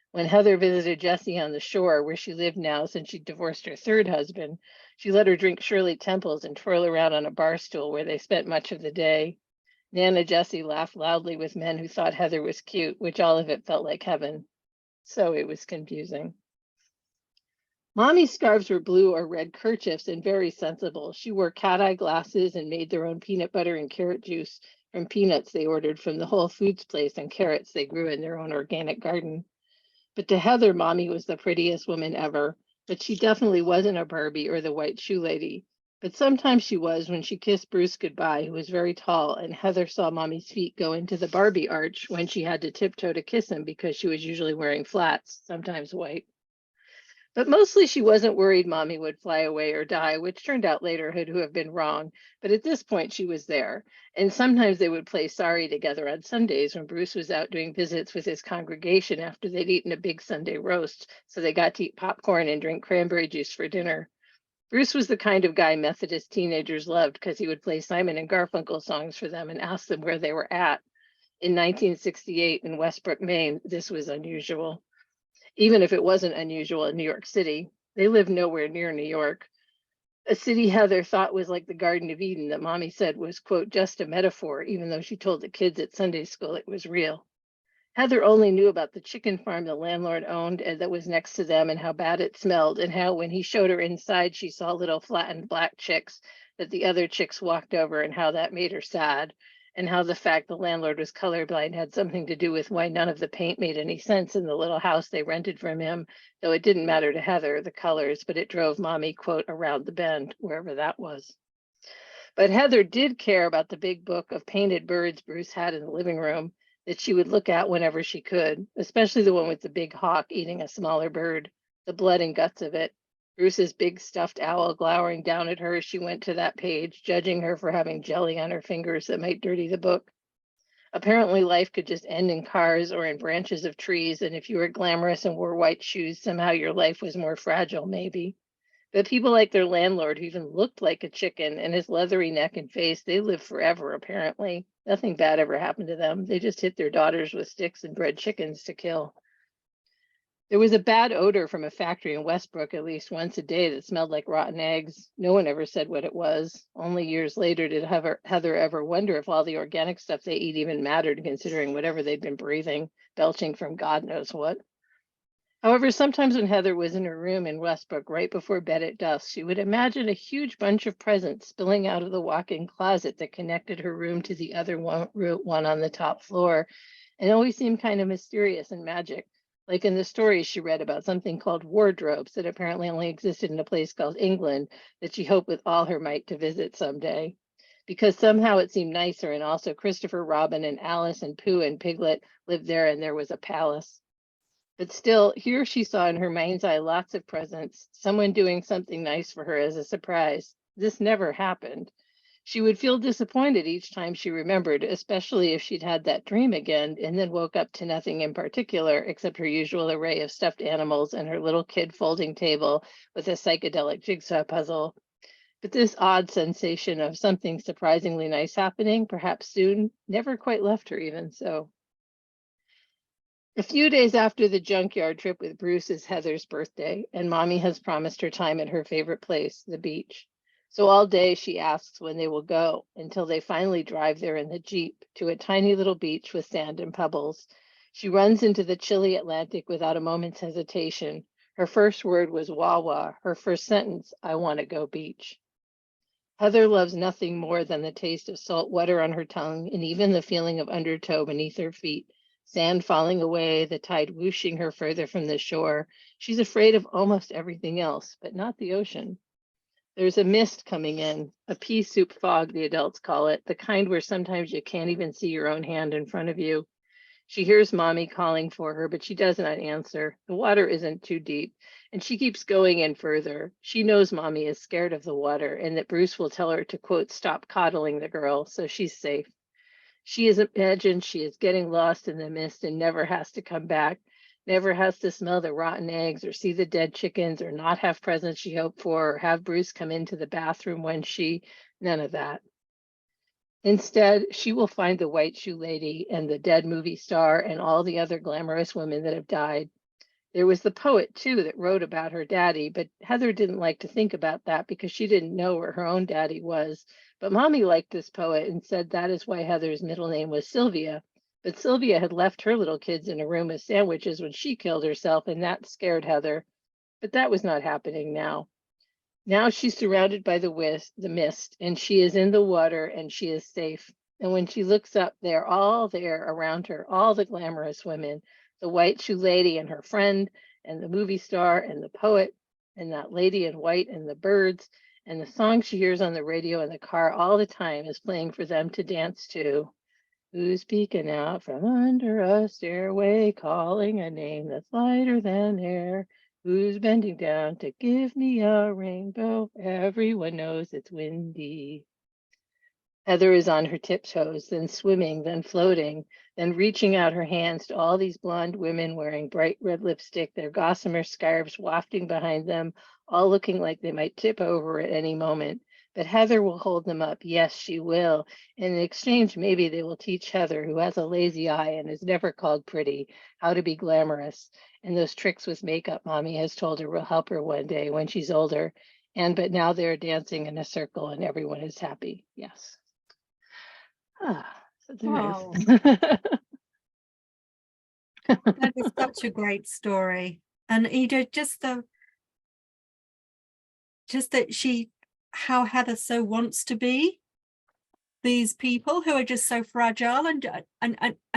When Heather visited Jessie on the shore, where she lived now since she divorced her third husband, she let her drink Shirley Temples and twirl around on a bar stool where they spent much of the day. Nana Jessie laughed loudly with men who thought Heather was cute, which all of it felt like heaven. So it was confusing. Mommy's scarves were blue or red kerchiefs and very sensible. She wore cat-eye glasses and made their own peanut butter and carrot juice from peanuts they ordered from the Whole Foods place and carrots they grew in their own organic garden. But to Heather, Mommy was the prettiest woman ever, but she definitely wasn't a Barbie or the white shoe lady. But sometimes she was when she kissed Bruce goodbye, who was very tall, and Heather saw Mommy's feet go into the Barbie arch when she had to tiptoe to kiss him because she was usually wearing flats, sometimes white. But mostly she wasn't worried Mommy would fly away or die, which turned out later to have been wrong. But at this point, she was there. And sometimes they would play sorry together on Sundays when Bruce was out doing visits with his congregation after they'd eaten a big Sunday roast. So they got to eat popcorn and drink cranberry juice for dinner. Bruce was the kind of guy Methodist teenagers loved because he would play Simon and Garfunkel songs for them and ask them where they were at. In 1968 in Westbrook, Maine, this was unusual. Even if it wasn't unusual in New York City, they lived nowhere near New York. A city Heather thought was like the Garden of Eden that Mommy said was, quote, just a metaphor, even though she told the kids at Sunday school it was real. Heather only knew about the chicken farm the landlord owned and that was next to them and how bad it smelled and how when he showed her inside, she saw little flattened black chicks that the other chicks walked over and how that made her sad. And how the fact the landlord was colorblind had something to do with why none of the paint made any sense in the little house they rented from him, though it didn't matter to Heather, the colors, but it drove Mommy, quote, around the bend, wherever that was. But Heather did care about the big book of painted birds Bruce had in the living room that she would look at whenever she could, especially the one with the big hawk eating a smaller bird, the blood and guts of it. Bruce's big stuffed owl glowering down at her as she went to that page, judging her for having jelly on her fingers that might dirty the book. Apparently, life could just end in cars or in branches of trees, and if you were glamorous and wore white shoes, somehow your life was more fragile, maybe. But people like their landlord, who even looked like a chicken, and his leathery neck and face, they lived forever, apparently. Nothing bad ever happened to them. They just hit their daughters with sticks and bred chickens to kill. There was a bad odor from a factory in Westbrook at least once a day that smelled like rotten eggs. No one ever said what it was. Only years later did Heather ever wonder if all the organic stuff they eat even mattered, considering whatever they'd been breathing, belching from God knows what. However, sometimes when Heather was in her room in Westbrook right before bed at dusk, she would imagine a huge bunch of presents spilling out of the walk-in closet that connected her room to the other one on the top floor, and always seemed kind of mysterious and magic. Like in the stories she read about something called wardrobes that apparently only existed in a place called England that she hoped with all her might to visit someday. Because somehow it seemed nicer, and also Christopher Robin and Alice and Pooh and Piglet lived there and there was a palace. But still, here she saw in her mind's eye lots of presents, someone doing something nice for her as a surprise. This never happened. She would feel disappointed each time she remembered, especially if she'd had that dream again and then woke up to nothing in particular except her usual array of stuffed animals and her little kid folding table with a psychedelic jigsaw puzzle. But this odd sensation of something surprisingly nice happening, perhaps soon, never quite left her even so. A few days after the junkyard trip with Bruce is Heather's birthday, and Mommy has promised her time at her favorite place, the beach. So all day she asks when they will go until they finally drive there in the Jeep to a tiny little beach with sand and pebbles. She runs into the chilly Atlantic without a moment's hesitation. Her first word was Wawa. Her first sentence, I want to go beach. Heather loves nothing more than the taste of salt water on her tongue and even the feeling of undertow beneath her feet. Sand falling away, the tide whooshing her further from the shore. She's afraid of almost everything else, but not the ocean. There's a mist coming in, a pea soup fog, the adults call it, the kind where sometimes you can't even see your own hand in front of you. She hears Mommy calling for her, but she does not answer. The water isn't too deep, and she keeps going in further. She knows Mommy is scared of the water and that Bruce will tell her to, quote, stop coddling the girl, so she's safe. She has imagined she is getting lost in the mist and never has to come back, never has to smell the rotten eggs or see the dead chickens or not have presents she hoped for or have Bruce come into the bathroom when none of that. Instead, she will find the white shoe lady and the dead movie star and all the other glamorous women that have died. There was the poet, too, that wrote about her daddy, but Heather didn't like to think about that because she didn't know where her own daddy was. But Mommy liked this poet and said that is why Heather's middle name was Sylvia. But Sylvia had left her little kids in a room with sandwiches when she killed herself, and that scared Heather. But that was not happening now. Now she's surrounded by the mist, and she is in the water, and she is safe. And when she looks up, they're all there around her, all the glamorous women, the white shoe lady and her friend, and the movie star, and the poet, and that lady in white, and the birds, and the song she hears on the radio in the car all the time is playing for them to dance to. Who's peeking out from under a stairway, calling a name that's lighter than air? Who's bending down to give me a rainbow? Everyone knows it's windy. Heather is on her tiptoes, then swimming, then floating, then reaching out her hands to all these blonde women wearing bright red lipstick, their gossamer scarves wafting behind them, all looking like they might tip over at any moment. But Heather will hold them up. Yes, she will. In exchange, maybe they will teach Heather, who has a lazy eye and is never called pretty, how to be glamorous. And those tricks with makeup Mommy has told her will help her one day when she's older. But now they're dancing in a circle and everyone is happy. Yes. So there Oh, is. that is such a great story. And just that how Heather so wants to be these people who are just so fragile and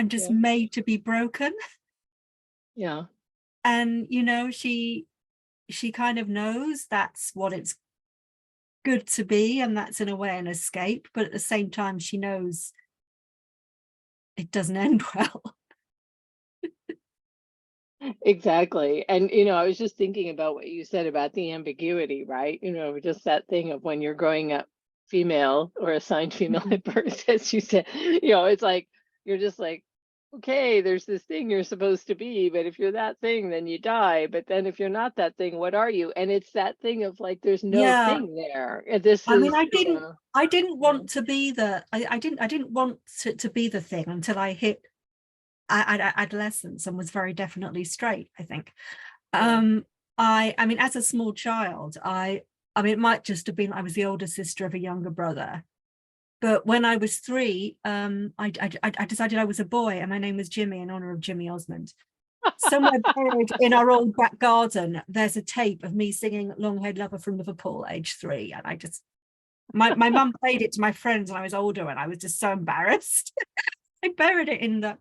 just Yeah. made to be broken. Yeah. And she kind of knows that's what it's good to be, and that's in a way an escape, but at the same time she knows it doesn't end well. Exactly. And, I was just thinking about what you said about the ambiguity, right? Just that thing of when you're growing up female or assigned female Mhm. at birth, as you said, it's like, you're just like, okay, there's this thing you're supposed to be, but if you're that thing, then you die. But then if you're not that thing, what are you? And it's that thing of like, there's no Yeah, thing there. This I mean, is, I didn't yeah, want to be I didn't want to be the thing until I hit adolescence and was very definitely straight, I think. yeah. Um, I mean, as a small child, I mean, it might just have been I was the older sister of a younger brother. But when I was 3, I decided I was a boy, and my name was Jimmy in honor of Jimmy Osmond. Somewhere buried in our old back garden, there's a tape of me singing "Long-Haired Lover from Liverpool," age 3, and I just my mum played it to my friends when I was older, and I was just so embarrassed. I buried it in the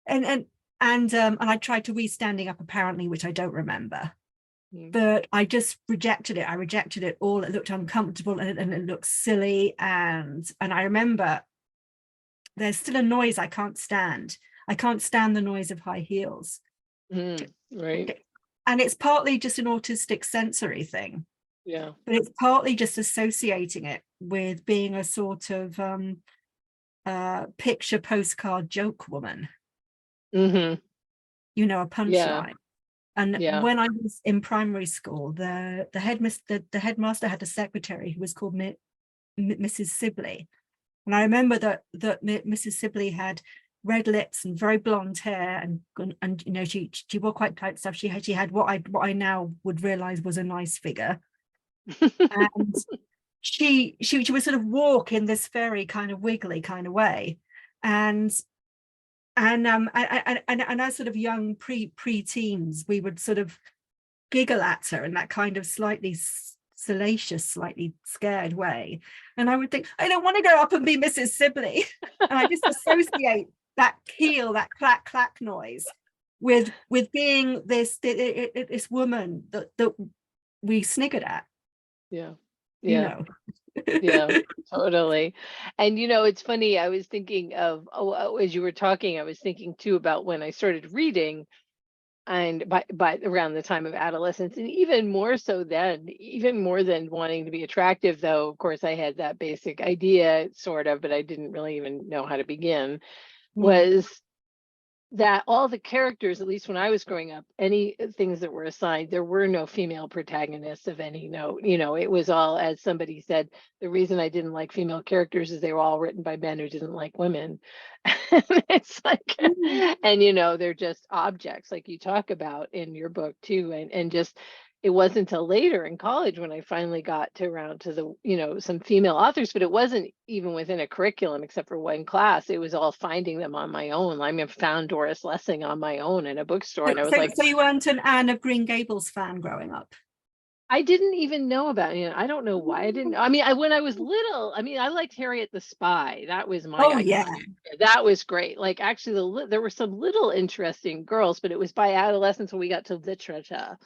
and and and I tried to read Standing Up apparently, which I don't remember. Mm. But I just rejected it. I rejected it all. It looked uncomfortable, and it looked silly. And I remember there's still a noise I can't stand. I can't stand the noise of high heels. Right. And it's partly just an autistic sensory thing, Yeah. but it's partly just associating it with being a sort of picture postcard joke woman, Hmm. a Yeah. punchline. And Yeah. when I was in primary school, the headmaster had a secretary who was called Mrs. Sibley. And I remember that Mrs. Sibley had red lips and very blonde hair, and she wore quite tight stuff. She had what I now would realize was a nice figure. And she would sort of walk in this very kind of wiggly kind of way. And as sort of young pre-teens, we would sort of giggle at her in that kind of slightly salacious, slightly scared way. And I would think, I don't want to go up and be Mrs. Sibley. And I just associate that keel, that clack clack noise with being this woman that we sniggered at, Yeah. you Yeah. know. Yeah, totally. And it's funny, I was thinking of, as you were talking, I was thinking too about when I started reading, and by around the time of adolescence, and even more so then, even more than wanting to be attractive, though, of course, I had that basic idea, sort of, but I didn't really even know how to begin, Mm. was that all the characters, at least when I was growing up, any things that were assigned, there were no female protagonists of any note. It was all, as somebody said, the reason I didn't like female characters is they were all written by men who didn't like women. It's like, Mm. and they're just objects, like you talk about in your book too, and just it wasn't until later in college when I finally got to around to the, some female authors, but it wasn't even within a curriculum except for one class. It was all finding them on my own. I mean, I found Doris Lessing on my own in a bookstore, So, and I was so, like, so you weren't an Anne of Green Gables fan growing up? I didn't even know about it. I don't know why I didn't. I mean, when I was little, I mean, I liked Harriet the Spy. That was my Oh yeah. iconic. That was great. Like, actually, there were some little interesting girls, but it was by adolescence when we got to literature.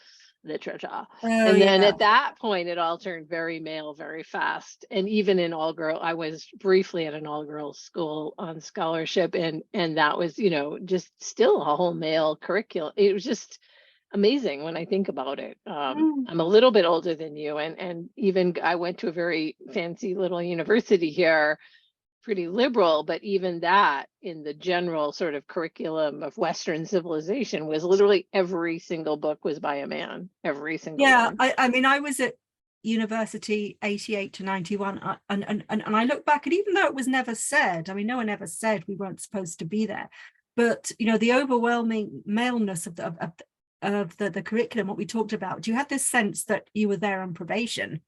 Oh And then yeah. at that point, it all turned very male very fast. And even in all girl, I was briefly at an all girls school on scholarship, and that was, just still a whole male curriculum. It was just amazing when I think about it. Mm. I'm a little bit older than you, and even I went to a very fancy little university here, pretty liberal, but even that in the general sort of curriculum of Western civilization was literally every single book was by a man, every single Yeah, one. I mean, I was at university 88 to 91, and I look back, and even though it was never said, I mean, no one ever said we weren't supposed to be there, but the overwhelming maleness of the curriculum, what we talked about, you had this sense that you were there on probation.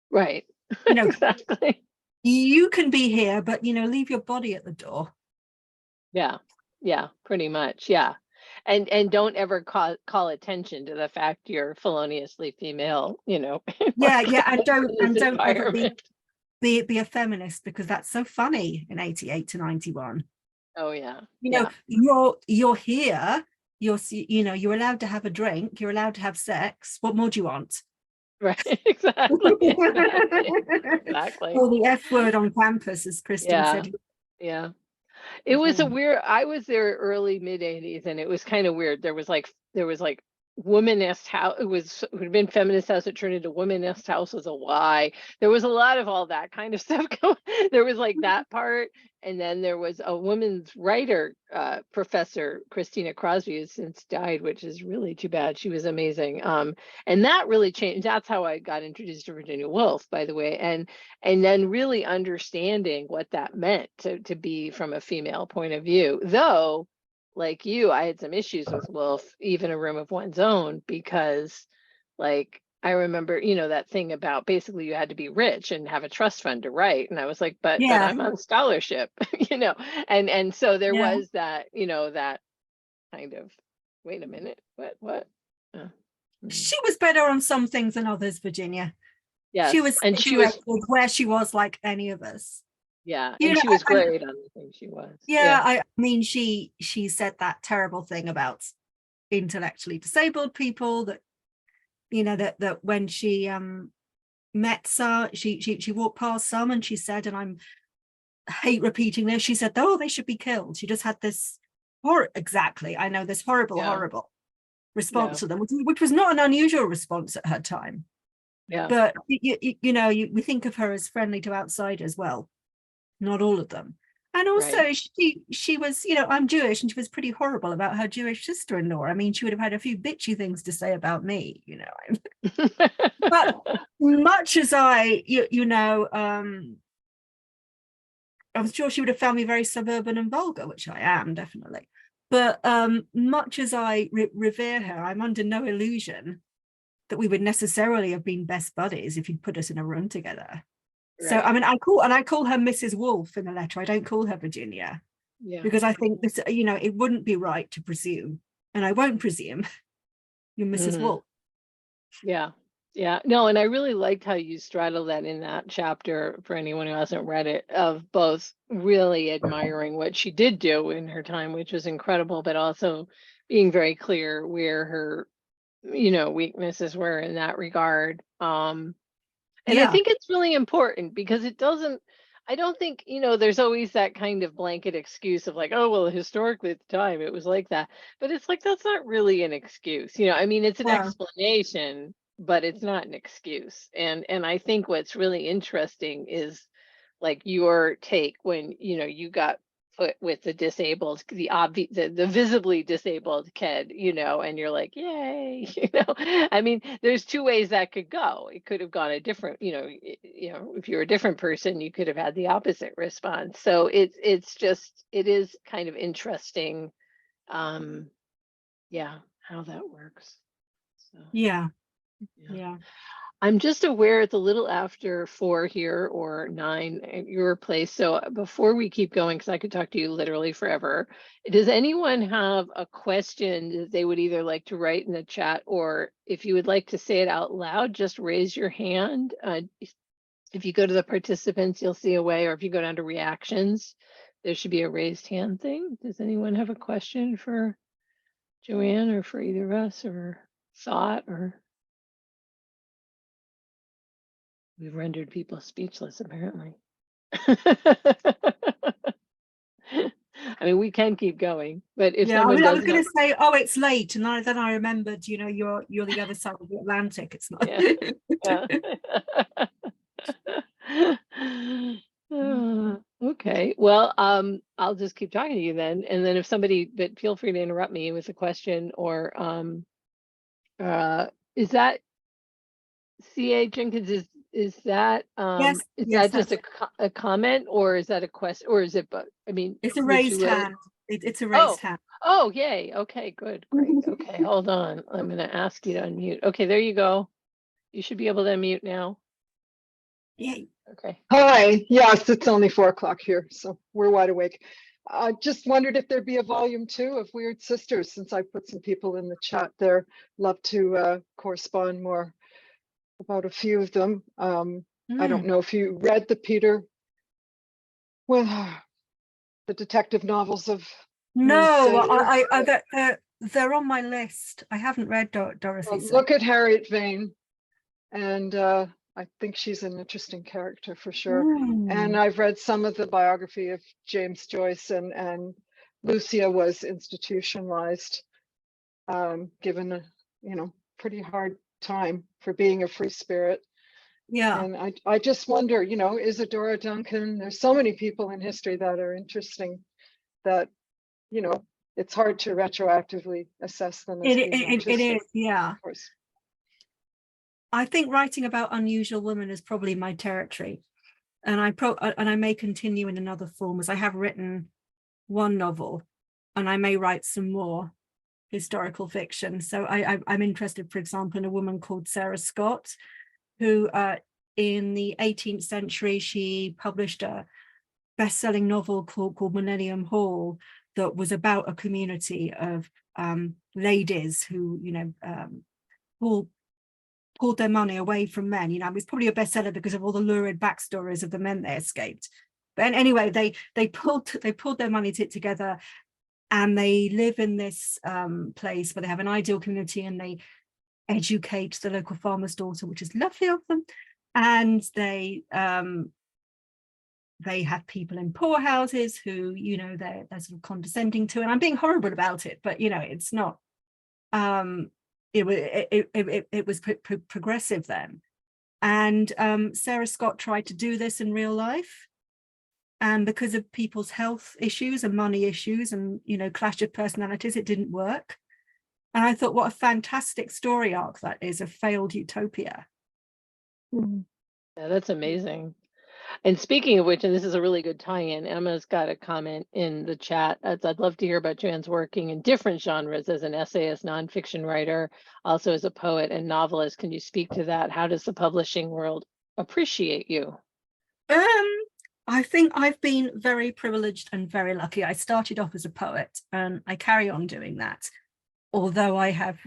Right. You know, Exactly. you can be here, but leave your body at the door. Yeah. Yeah, pretty much. Yeah. And don't ever call attention to the fact you're feloniously female, Yeah, yeah, in and this don't ever environment. be a feminist, because that's so funny in 88 to 91. Oh yeah. Yeah. You're here, you're allowed to have a drink, you're allowed to have sex. What more do you want? Right. Exactly. Exactly. Or the F word on campus, as Kristen Yeah. said Yeah. It was a before. weird, I was there early mid 80s and it was kind of weird. There was like womanist house. It would have been feminist house. It turned into womanist house as a Y. There was a lot of all that kind of stuff going. There was like that part. And then there was a woman's writer, professor, Christina Crosby, who's since died, which is really too bad. She was amazing. And that really changed. That's how I got introduced to Virginia Woolf, by the way. And then really understanding what that meant to be from a female point of view. Though, like you, I had some issues with Wolf, even a room of one's own, because like I remember, that thing about basically you had to be rich and have a trust fund to write. And I was like, but Yeah, I'm on scholarship, and so there yeah. was that, that kind of, wait a minute, what? Uh, mm. She was better on some things than others, Virginia. She Yes, was and she was, situated where she was like any of us. yeah, You and know, she was great on the thing she was. yeah, Yeah. I mean, she said that terrible thing about intellectually disabled people, that that when she met some, she walked past some and she said, and I'm hate repeating this, she said, oh, they should be killed. She just had this exactly, I know, this Yeah. horrible Yeah. response to them, which was not an unusual response at her time. Yeah. But we think of her as friendly to outsiders. Well, not all of them. And Right. also she was, I'm Jewish, and she was pretty horrible about her Jewish sister-in-law. I mean, she would have had a few bitchy things to say about me, but much as I'm sure she would have found me very suburban and vulgar, which I am, definitely. But much as I revere her, I'm under no illusion that we would necessarily have been best buddies if you'd put us in a room together. So Right. I mean, I call her Mrs. Wolf in the letter. I don't call her Virginia, Yeah. because I think this, it wouldn't be right to presume, and I won't presume you're Mrs. Hmm. Wolf. Yeah. Yeah. No, and I really liked how you straddle that in that chapter, for anyone who hasn't read it, of both really admiring what she did do in her time, which was incredible, but also being very clear where her, weaknesses were in that regard. And I Yeah, think it's really important because I don't think, there's always that kind of blanket excuse of like, oh, well, historically at the time it was like that. But it's like, that's not really an excuse. I mean, it's an no, explanation, but it's not an excuse. And I think what's really interesting is like your take when, you got put with the disabled, the visibly disabled kid, and you're like, yay, I mean, there's two ways that could go. It could have gone a different, if you're a different person, you could have had the opposite response. So it is kind of interesting, um, yeah, how that works. So, yeah, yeah. yeah. I'm just aware it's a little after 4 here, or 9 at your place. So before we keep going, because I could talk to you literally forever, does anyone have a question that they would either like to write in the chat, or if you would like to say it out loud, just raise your hand. If you go to the participants, you'll see a way, or if you go down to reactions, there should be a raised hand thing. Does anyone have a question for Joanne, or for either of us, or thought, or? We've rendered people speechless, apparently. I mean, we can keep going, but if Yeah, I someone mean, I was doesn't going have, to say, oh, it's late, and then I remembered, you're the other side of the Atlantic. It's not. yeah, yeah. Okay, well, I'll just keep talking to you then, and then if somebody, but feel free to interrupt me with a question, or uh, is that CA Jenkins? Yes, Is yes, that just that's a comment, or is that a question, or is it? But I mean, it's a would you raised really? hand. It's a raised Oh, hand. oh, yay. Okay, good, great. Okay, hold on. I'm going to ask you to unmute. Okay, there you go. You should be able to unmute now. Yeah. Okay. Hi, yes, it's only 4 o'clock here, so we're wide awake. I just wondered if there'd be a volume 2 of Weird Sisters, since I put some people in the chat there. Love to correspond more about a few of them. I don't know if you read the Peter, well, the detective novels of Moon No, Sailor. they're on my list. I haven't read Dorothy Well, Say. look at Harriet Vane. And I think she's an interesting character for sure. And Mm. I've read some of the biography of James Joyce, and Lucia was institutionalized, given a, pretty hard time for being a free spirit. Yeah. And I just wonder, Isadora Duncan, there's so many people in history that are interesting that, it's hard to retroactively assess them as being It autistic, is, yeah. of course. I think writing about unusual women is probably my territory. And I may continue in another form, as I have written one novel and I may write some more historical fiction. So I'm interested, for example, in a woman called Sarah Scott, who in the 18th century, she published a best-selling novel called Millennium Hall that was about a community of ladies who, pulled their money away from men. It was probably a bestseller because of all the lurid backstories of the men they escaped. But anyway, they pulled their money together, and they live in this place where they have an ideal community, and they educate the local farmer's daughter, which is lovely of them. And they have people in poorhouses who, they're sort of condescending to, and I'm being horrible about it, but it's not. It was progressive then, and Sarah Scott tried to do this in real life, and because of people's health issues and money issues and clash of personalities, it didn't work. And I thought, what a fantastic story arc that is, a failed utopia. Yeah, that's amazing. And speaking of which, and this is a really good tie-in, Emma's got a comment in the chat. I'd love to hear about Joanne's working in different genres as an essayist, nonfiction writer, also as a poet and novelist. Can you speak to that? How does the publishing world appreciate you? I think I've been very privileged and very lucky. I started off as a poet and I carry on doing that. Although I have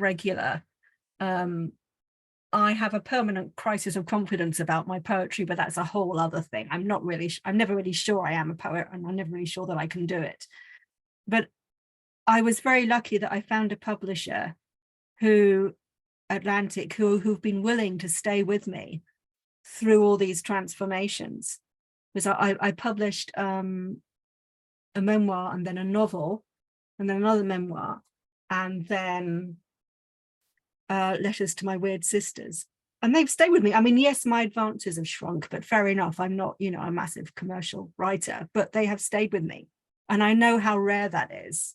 I have a permanent crisis of confidence about my poetry, but that's a whole other thing. I'm never really sure I am a poet, and I'm never really sure that I can do it. But I was very lucky that I found a publisher who've been willing to stay with me through all these transformations. Because I published a memoir, and then a novel, and then another memoir, and then Letters to My Weird Sisters, and they've stayed with me. I mean, yes, my advances have shrunk, but fair enough, I'm not a massive commercial writer, but they have stayed with me, and I know how rare that is.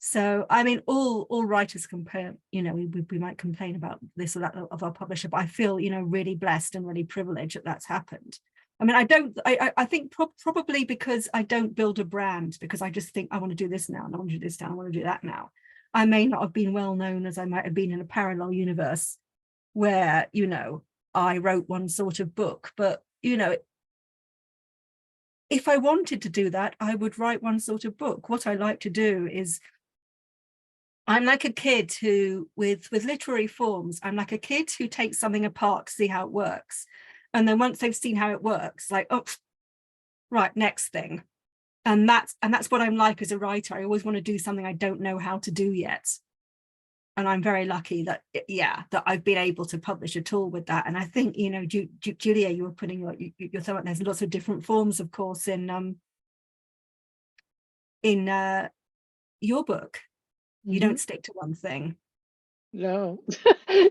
So I mean, all writers compare, we might complain about this or that of our publisher, but I feel really blessed and really privileged that that's happened. I mean, I think probably because I don't build a brand, because I just think I want to do this now, and I want to do this now, I want to do that now. I may not have been well known as I might have been in a parallel universe where, I wrote one sort of book, but, if I wanted to do that, I would write one sort of book. What I like to do is, I'm like a kid who, with literary forms, I'm like a kid who takes something apart to see how it works. And then once they've seen how it works, like, oh, right, next thing. And that's what I'm like as a writer. I always want to do something I don't know how to do yet. And I'm very lucky that I've been able to publish a tool with that. And I think, Julia, you were putting your thumb up. There's lots of different forms, of course, in your book. You don't stick to one thing. No,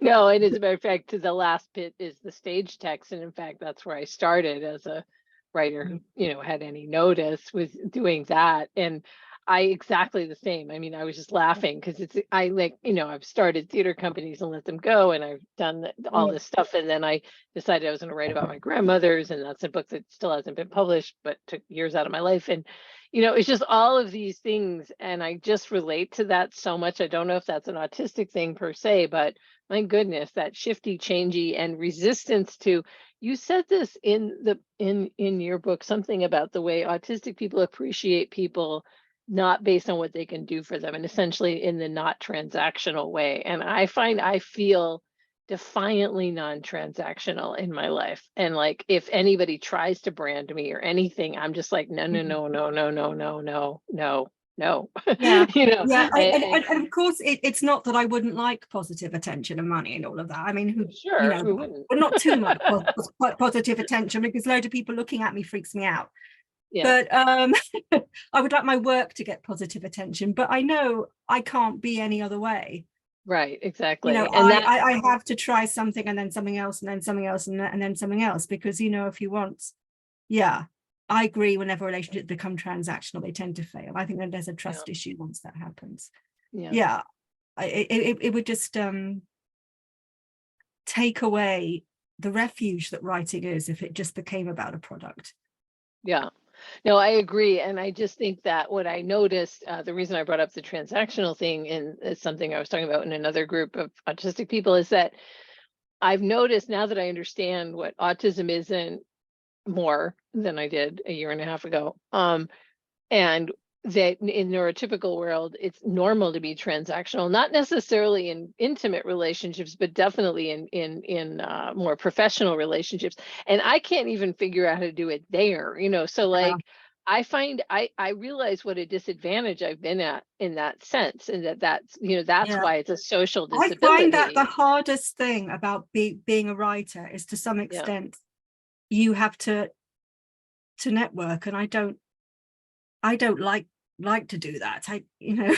no. And as a matter of fact, the last bit is the stage text. And in fact, that's where I started as a writer who, had any notice, was doing that. And I exactly the same. I mean, I was just laughing because I've started theater companies and let them go. And I've done all this stuff. And then I decided I was going to write about my grandmothers. And that's a book that still hasn't been published, but took years out of my life. And it's just all of these things. And I just relate to that so much. I don't know if that's an autistic thing per se, but my goodness, that shifty, changey, and resistance to, you said this in your book, something about the way autistic people appreciate people not based on what they can do for them, and essentially in the not transactional way. And I feel defiantly non-transactional in my life. And like, if anybody tries to brand me or anything, I'm just like, no, no, no, no, no, no, no, no, no. no. Yeah. You know, Yeah, I- and of course, it's not that I wouldn't like positive attention and money and all of that. I mean, who, you sure, know, we wouldn't. but not too much positive attention, because a load of people looking at me freaks me out. Yeah, But I would like my work to get positive attention, but I know I can't be any other way. right, You exactly. know, And that, I have to try something and then something else and then something else and then something else, because, you know, if you want, yeah, I agree, whenever relationships become transactional, they tend to fail. I think that there's a trust issue once that happens. yeah, Yeah, it would just take away the refuge that writing is if it just became about a product. yeah. No, I agree. And I just think that what I noticed, the reason I brought up the transactional thing, and it's something I was talking about in another group of autistic people, is that I've noticed now that I understand what autism is, and more than I did a year and a half ago. And that in neurotypical world, it's normal to be transactional, not necessarily in intimate relationships, but definitely in more professional relationships. And I can't even figure out how to do it there, you know. So Yeah. like I find I realize what a disadvantage I've been at in that sense, and that's, you know, that's Yeah. why it's a social I find that the disability. hardest thing about being a writer is, to some Yeah. extent, you have to network, and I don't like to do that. You know.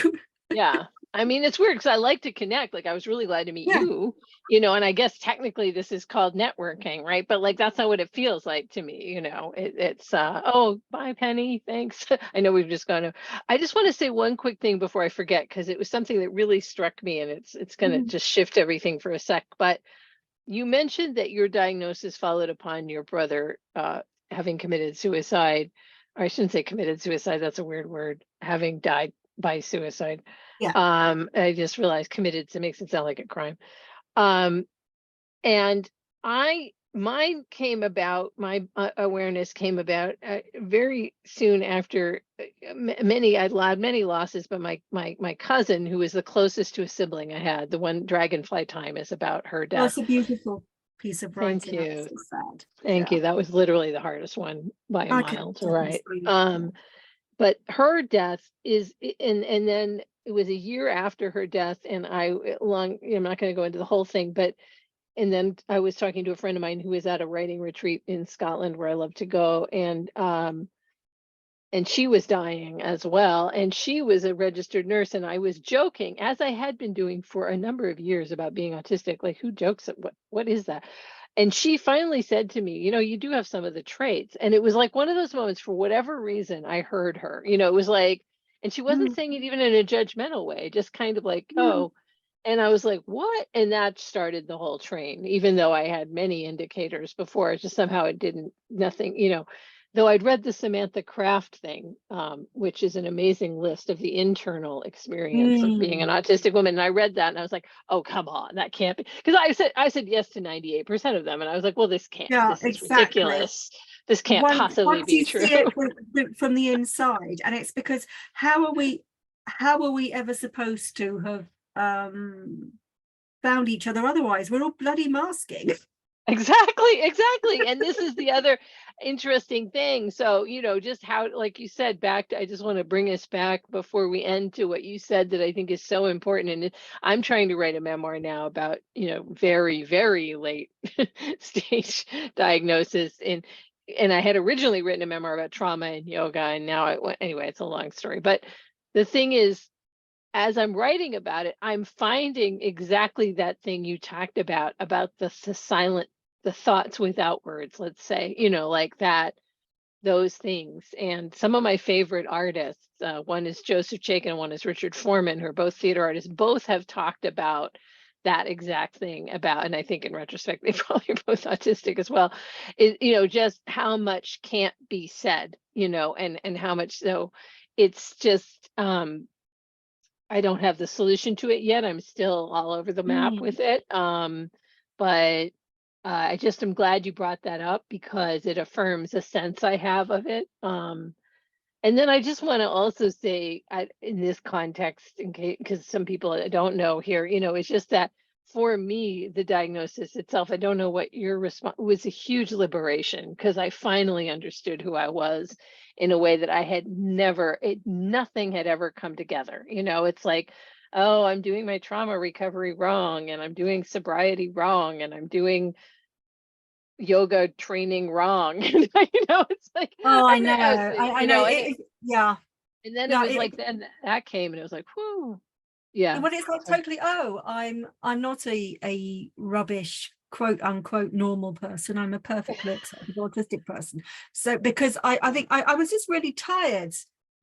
Yeah. I mean, it's weird because I like to connect. Like, I was really glad to meet Yeah. you know, and I guess technically this is called networking, right? But like, that's not what it feels like to me, you know. It's oh, bye, Penny. Thanks. I know we've just gone to, I just want to say one quick thing before I forget, because it was something that really struck me, and it's gonna Mhm. just shift everything for a sec. But you mentioned that your diagnosis followed upon your brother having committed suicide. Or I shouldn't say committed suicide, that's a weird word, having died by suicide. Yeah. I just realized committed, so it makes it sound like a crime. Um, and mine came about, my awareness came about very soon after many, I'd had many losses, but my cousin, who was the closest to a sibling I had, the one, Dragonfly Time is about her Well, death. it's a beautiful piece of Thank writing. I'm you. so sad. Thank Yeah. you. That was literally the hardest one by a I can mile to definitely write. see. But her death is, and then it was a year after her death, and I'm not going to go into the whole thing, but and then I was talking to a friend of mine who was at a writing retreat in Scotland where I love to go, and she was dying as well, and she was a registered nurse, and I was joking, as I had been doing for a number of years, about being autistic. Like, who jokes at what is that? And she finally said to me, you know, you do have some of the traits. And it was like one of those moments, for whatever reason, I heard her, you know, it was like, and she wasn't Mm, saying it even in a judgmental way, just kind of like, mm. oh. And I was like, what? And that started the whole train, even though I had many indicators before. It just somehow it didn't, nothing, you know, though I'd read the Samantha Kraft thing, which is an amazing list of the internal experience of being an Mm. autistic woman. And I read that and I was like, oh, come on, that can't be. Because I said yes to 98% of them. And I was like, well, Yeah, this is exactly. ridiculous. This can't possibly Once be you true. see it from the inside, and it's because how are we ever supposed to have found each other otherwise? We're all bloody masking. Exactly. And this is the other interesting thing. So, you know, just how, like you said, I just want to bring us back before we end to what you said that I think is so important. And I'm trying to write a memoir now about, you know, very, very late stage diagnosis. And I had originally written a memoir about trauma and yoga, and now anyway, it's a long story. But the thing is, as I'm writing about it, I'm finding exactly that thing you talked about the silent, the thoughts without words, let's say, you know, like that, those things. And some of my favorite artists, one is Joseph Chaikin and one is Richard Foreman, who are both theater artists, both have talked about that exact thing about, and I think in retrospect, they probably are both autistic as well, is, you know, just how much can't be said, you know, and how much, so it's just, I don't have the solution to it yet. I'm still all over the map Mm. with it. But I just am glad you brought that up because it affirms a sense I have of it. And then I just want to also say, in this context, in case, because some people don't know here, you know, it's just that for me, the diagnosis itself, I don't know what your response was, a huge liberation, because I finally understood who I was in a way that I had never, nothing had ever come together. It's like, oh, I'm doing my trauma recovery wrong, and I'm doing sobriety wrong, and I'm doing yoga training wrong. It's like Oh, I every, know. I know. Yeah. and then it No, was like, then that came, and it was like, whew, yeah. well, it's like So, totally, oh, I'm not a rubbish quote unquote normal person. I'm a perfectly accepted autistic person. So because I think I was just really tired.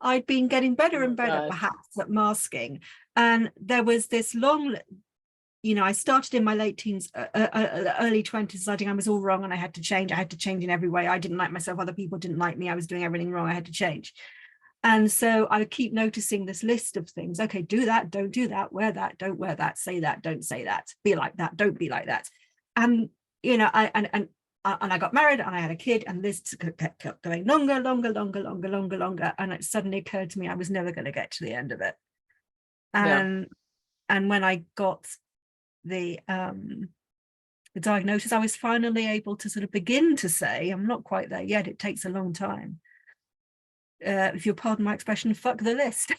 I'd been getting oh better my and better God. perhaps at masking. And there was this long, I started in my late teens, early 20s, deciding I was all wrong and I had to change. I had to change in every way. I didn't like myself. Other people didn't like me. I was doing everything wrong. I had to change. And so I keep noticing this list of things. Okay, do that, don't do that, wear that, don't wear that, say that, don't say that, be like that, don't be like that. And and I got married and I had a kid, and lists kept going longer, longer. And it suddenly occurred to me I was never going to get to the end of it. Yeah. And when I got the diagnosis, I was finally able to sort of begin to say, I'm not quite there yet. It takes a long time. If you'll pardon my expression, fuck the list.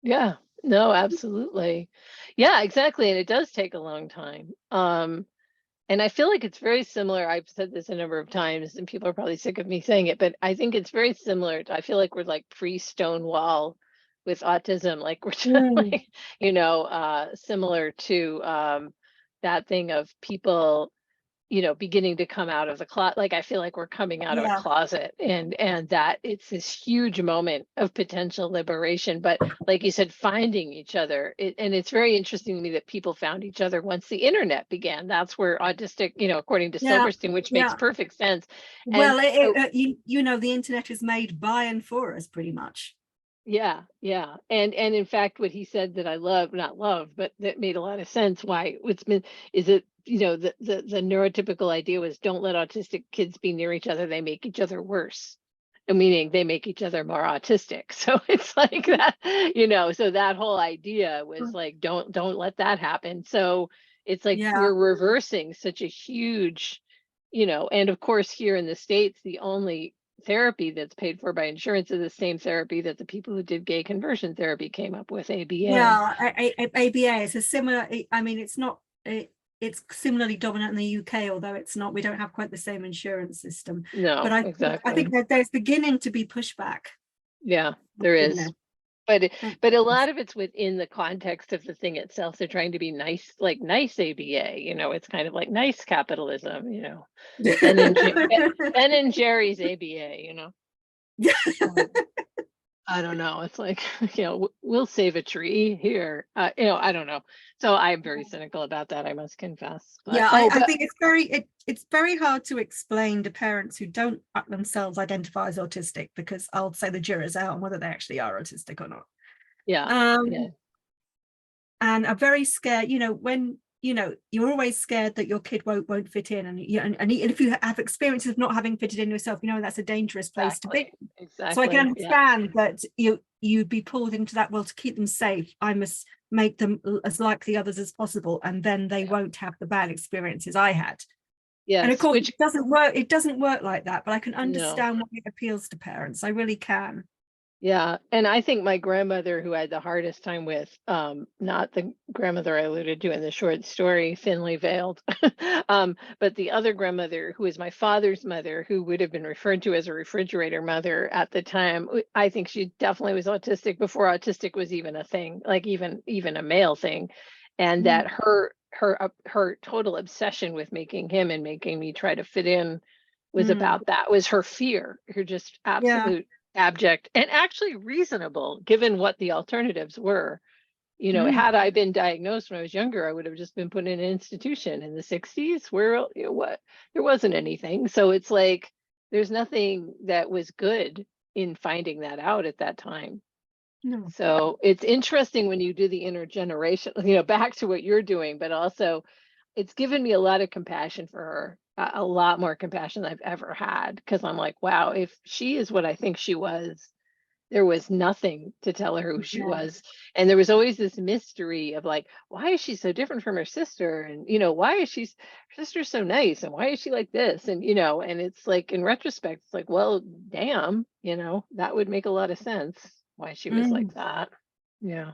Yeah. No, absolutely. Yeah, exactly. And it does take a long time. And I feel like it's very similar. I've said this a number of times, and people are probably sick of me saying it, but I think it's very similar. I feel like we're like pre-Stonewall with autism, like we're just like, similar to that thing of people, beginning to come out of the closet. Like I feel like we're coming out of a Yeah. closet, and that it's this huge moment of potential liberation. But like you said, finding each other, and it's very interesting to me that people found each other once the internet began. That's where autistic, according to Yeah. Silverstein, which makes Yeah. perfect sense. And Well, so, the internet is made by and for us, pretty much. yeah, yeah. And in fact, what he said that I love, not love, but that made a lot of sense why it's been, is that, the neurotypical idea was, don't let autistic kids be near each other. They make each other worse. Meaning they make each other more autistic. So it's like that, so that whole idea was like, don't let that happen. So it's like Yeah. we're reversing such a huge, and of course here in the States, the only therapy that's paid for by insurance is the same therapy that the people who did gay conversion therapy came up with, ABA. Well, ABA is a similar, I mean, it's not, it's similarly dominant in the UK, although it's not, we don't have quite the same insurance system. But No, I think exactly. that there's beginning to be pushback. Yeah, there is. But Thank a goodness. lot of it's within the context of the thing itself. They're trying to be nice, like nice ABA, it's kind of like nice capitalism, Ben and Jerry's ABA. Um, I don't know. It's like, we'll save a tree here. I don't know. So I'm very cynical about that, I must confess. But Yeah, I think it's very hard to explain to parents who don't themselves identify as autistic, because I'll say the jury's out on whether they actually are autistic or not. yeah, yeah, And are very scared, when you're always scared that your kid won't fit in, and if you have experiences of not having fitted in yourself, that's a dangerous place to be. exactly. So I can Yeah, understand that you'd be pulled into that world to keep them safe. I must make them as like the others as possible, and then they won't have the bad experiences I had. And of yes, course which, it doesn't work like that, but I can no. understand why it appeals to parents. I really can. Yeah, and I think my grandmother, who I had the hardest time with, not the grandmother I alluded to in the short story, thinly veiled, but the other grandmother, who is my father's mother, who would have been referred to as a refrigerator mother at the time, I think she definitely was autistic before autistic was even a thing, like even a male thing, and that her total obsession with making him and making me try to fit in was about that, was her fear, her just Yeah. absolute abject and actually reasonable, given what the alternatives were. Had I been diagnosed when I was younger, I would have just been put in an institution in the 60s where what, there wasn't anything. So it's like there's nothing that was good in finding that out at that time. No. So it's interesting when you do the intergenerational, back to what you're doing, but also it's given me a lot of compassion for her, a lot more compassion than I've ever had, because I'm like, wow, if she is what I think she was, there was nothing to tell her who she Yeah. was. And there was always this mystery of like, why is she so different from her sister? And, why is her sister's so nice? And why is she like this? And, and it's like, in retrospect, it's like, well, damn, that would make a lot of sense why she was Mm. like that. Yeah.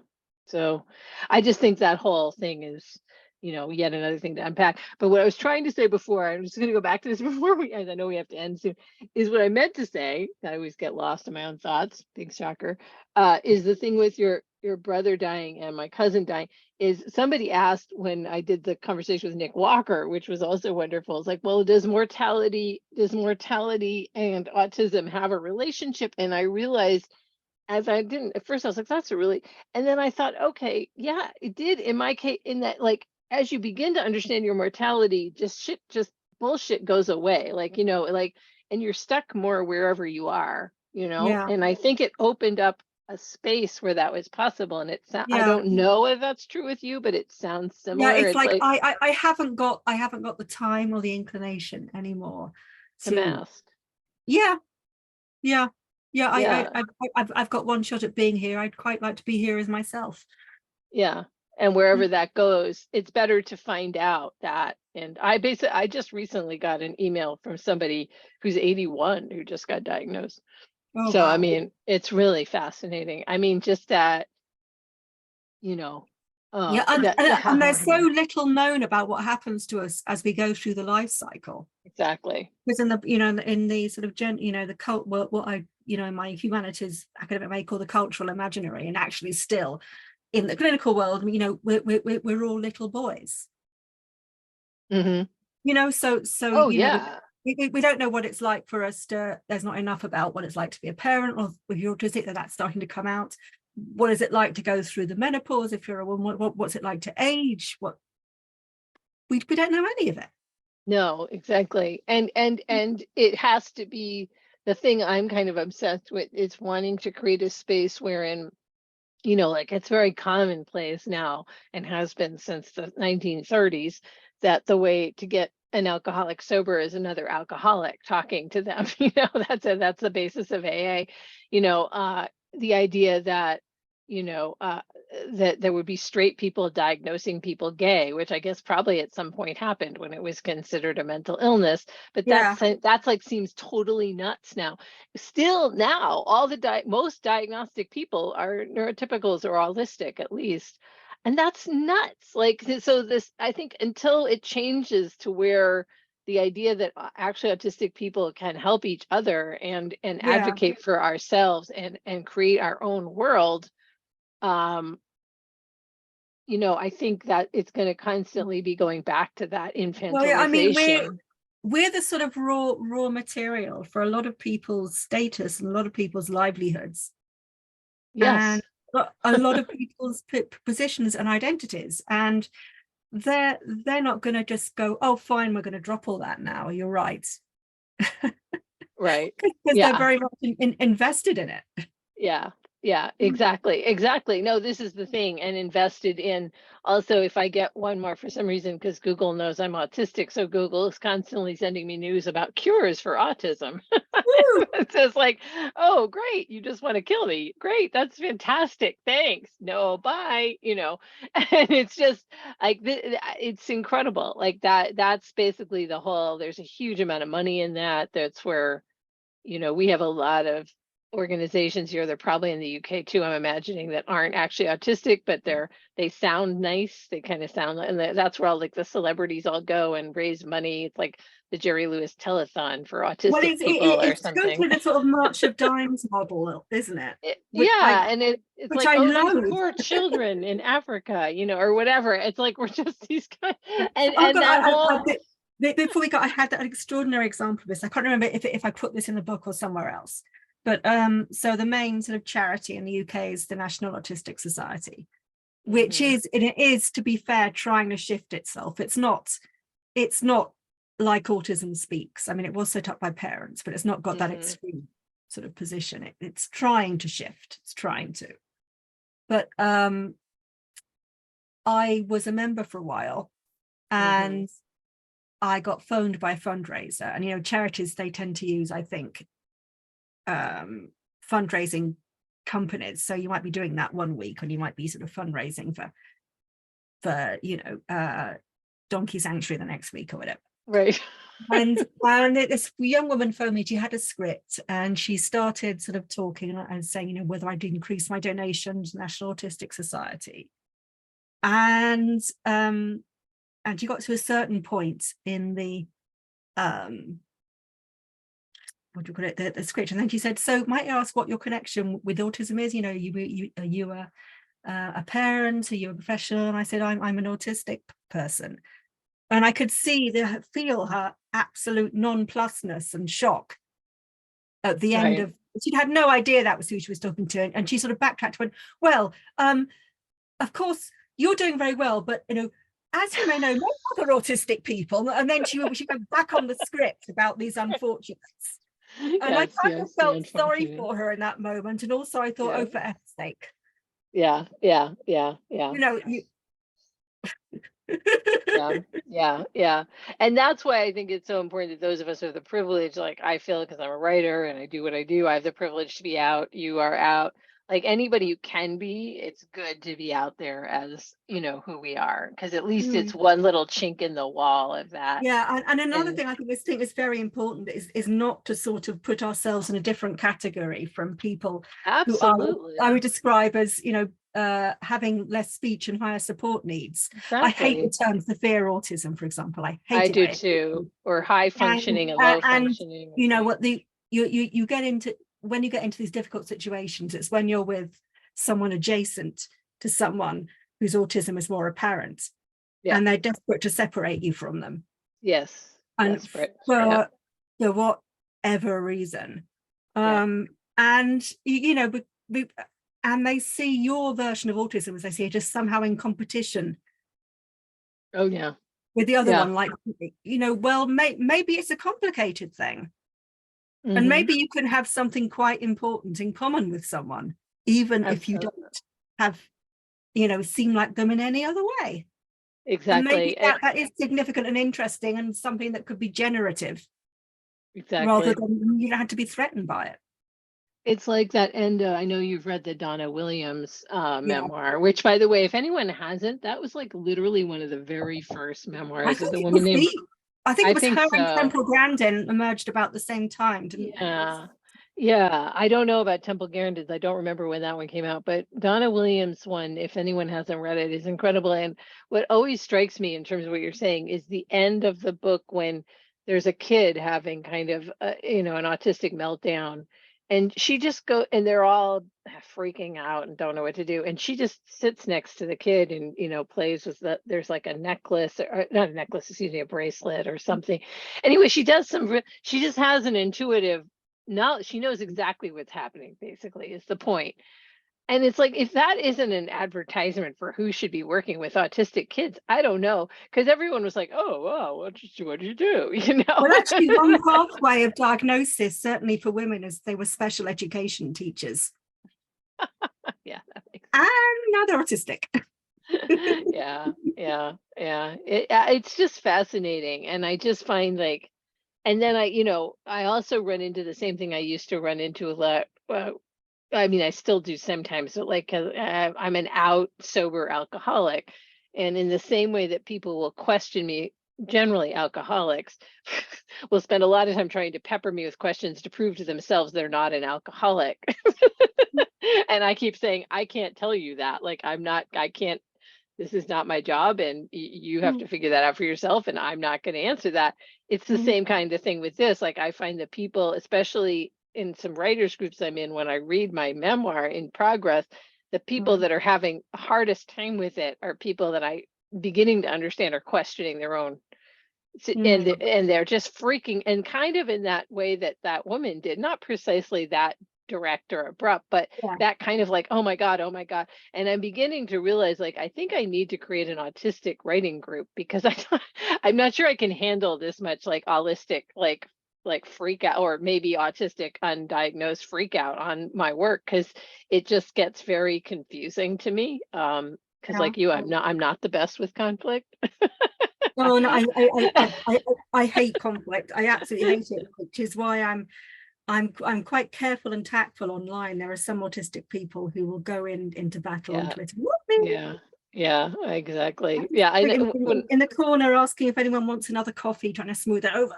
So I just think that whole thing is, yet another thing to unpack. But what I was trying to say before, I'm just going to go back to this before as I know we have to end soon, is what I meant to say. I always get lost in my own thoughts. Big shocker. Is the thing with your brother dying and my cousin dying, is somebody asked when I did the conversation with Nick Walker, which was also wonderful. It's like, well, does mortality and autism have a relationship? And I realized, as I didn't at first, I was like, that's a really, and then I thought, okay, yeah, it did in my case, in that, like, as you begin to understand your mortality, just bullshit goes away. Like, like, and you're stuck more wherever you are, Yeah. and I think it opened up a space where that was possible. And I Yeah. don't know if that's true with you, but it sounds Yeah. similar. It's It's like, like I haven't got the time or the inclination anymore to to, mask. yeah. Yeah. Yeah. Yeah. I've got one shot at being here. I'd quite like to be here as myself. Yeah. And wherever that goes, it's better to find out that. And I just recently got an email from somebody who's 81 who just got diagnosed. Oh, So, I wow. mean, it's really fascinating. I mean, just that, Yeah, and, that, and there's so little known about what happens to us as we go through the life cycle. exactly. Because in the, in the sort of the cult, what I, in my humanities academic may call the cultural imaginary, and actually still in the clinical world, we're all little boys. Mm-hmm. So Oh, yeah. we don't know what it's like for us to, there's not enough about what it's like to be a parent, or if you're autistic, that's starting to come out. What is it like to go through the menopause if you're a woman? What's it like to age? We don't know any of it. No, exactly. And it has to be, the thing I'm kind of obsessed with is wanting to create a space wherein, like, it's very commonplace now and has been since the 1930s that the way to get an alcoholic sober is another alcoholic talking to them. That's the basis of AA. The idea that, that there would be straight people diagnosing people gay, which I guess probably at some point happened when it was considered a mental illness. But Yeah. that's like seems totally nuts now. Still now, all the most diagnostic people are neurotypicals or autistic at least, and that's nuts. Like, so this, I think, until it changes to where the idea that actually autistic people can help each other and Yeah. advocate for ourselves and create our own world, I think that it's going to constantly be going back to that Well, yeah, I mean, infantilization. we're the sort of raw material for a lot of people's status and a lot of people's livelihoods, Yes. and a lot of people's positions and identities, and they're not going to just go, oh fine, we're going to drop all that now, you're right. Right. Because they're very much invested in it. Yeah, exactly. No, this is the thing. And invested in, also, if I get one more, for some reason, because Google knows I'm autistic, so Google is constantly sending me news about cures for autism. It's just like, oh great, you just want to kill me, great, that's fantastic, thanks, no, bye. And it's just like, it's incredible. Like, that's basically the whole, there's a huge amount of money in that. That's where, we have a lot of organizations here, they're probably in the UK too, I'm imagining, that aren't actually autistic, but they sound nice, they kind of sound, and that's where all, like, the celebrities all go and raise money. It's like the Jerry Lewis telethon for Well, autistic people or it's something. totally the sort of March of Dimes model, isn't it? Yeah, and it's which like, I oh, these loathe. poor children in Africa, or whatever. It's like, we're just these guys, and Oh, God, that whole, before we got, I had an extraordinary example of this. I can't remember if I put this in the book or somewhere else. But so the main sort of charity in the UK is the National Autistic Society, which is, and it is, to be fair, trying to shift itself. It's not like Autism Speaks. I mean, it was set up by parents, but it's not got that extreme sort of position. It's trying to shift. It's trying to. But I was a member for a while, and I got phoned by a fundraiser. And charities, they tend to use, I think, fundraising companies. So you might be doing that one week, and you might be sort of fundraising for Donkey Sanctuary the next week or whatever. Right. And this young woman phoned me. She had a script, and she started sort of talking and saying, whether I'd increase my donation to National Autistic Society. And she got to a certain point in the what do you call it, the script, and then she said, "So might I ask what your connection with autism is? Are you a parent? Are you a professional?" And I said, I'm an autistic person. And I could feel her absolute nonplusness and shock at the end of, she'd had no idea that was who she was talking to. And she sort of backtracked and went, "Well, of course, you're doing very well, but, as you may know, most other autistic people." And then she went back on the script about these unfortunates. And I kind of felt sorry for her in that moment. And also I thought, oh, for F's sake. Yeah. Yeah. And that's why I think it's so important that those of us who have the privilege, like I feel, because I'm a writer and I do what I do, I have the privilege to be out. You are out. Like anybody who can be, it's good to be out there as, who we are, because at least it's one little chink in the wall of that. Yeah, and another thing I think is very important is not to sort of put ourselves in a different category from people Absolutely. who I would describe as, having less speech and higher support needs. Exactly. I hate the term severe autism, for example. I do too, or high functioning and low functioning. You get into, when you get into these difficult situations, it's when you're with someone adjacent to someone whose autism is more apparent, and they're desperate to separate you from them. Yes. And desperate. for whatever reason. And and they see your version of autism, as they see it, as somehow in competition. Oh yeah. With the other one, like, well, maybe it's a complicated thing. And maybe you can have something quite important in common with someone, even if you don't have, seem like them in any other way. Exactly. And maybe that is significant and interesting and something that could be generative. Exactly. Rather than you don't have to be threatened by it. It's like that. And I know you've read the Donna Williams memoir, which, by the way, if anyone hasn't, that was like literally one of the very first memoirs of the woman named. I think it was her and Temple Grandin emerged about the same time, didn't they? Yeah. I don't know about Temple Grandin's. I don't remember when that one came out, but Donna Williams' one, if anyone hasn't read it, is incredible. And what always strikes me in terms of what you're saying is the end of the book, when there's a kid having kind of, an autistic meltdown. And she just and they're all freaking out and don't know what to do. And she just sits next to the kid and, plays with there's like a necklace, or not a necklace, excuse me, a bracelet or something. Anyway, she just has an intuitive knowledge. She knows exactly what's happening, basically, is the point. And it's like, if that isn't an advertisement for who should be working with autistic kids, I don't know. Because everyone was like, "Oh, wow, what did you do?" Well, actually, one pathway of diagnosis, certainly for women, is they were special education teachers. Yeah, that makes sense. And now they're autistic. Yeah. It's just fascinating. And I just find and then I also run into the same thing I used to run into a lot. I mean, I still do sometimes, but I'm an out sober alcoholic. And in the same way that people will question me, generally alcoholics will spend a lot of time trying to pepper me with questions to prove to themselves they're not an alcoholic. And I keep saying, I can't tell you that. I can't, this is not my job, and you have to figure that out for yourself, and I'm not going to answer that. It's the same kind of thing with this. I find that people, especially in some writers groups I'm in, when I read my memoir in progress, the people that are having the hardest time with it are people that I beginning to understand are questioning their own, and they're just freaking, and kind of in that way that woman did, not precisely that direct or abrupt, but that kind of like, oh my God. And I'm beginning to realize, I think I need to create an autistic writing group, because I'm not sure I can handle this much holistic, freak out, or maybe autistic undiagnosed freak out on my work, because it just gets very confusing to me. Because like you, I'm not the best with conflict. Oh no, I hate conflict. I absolutely hate it, which is why I'm I'm quite careful and tactful online. There are some autistic people who will go into battle on Yeah. Twitter. Whoopee! Yeah, exactly. Yeah, I know. In the corner asking if anyone wants another coffee, trying to smooth it over.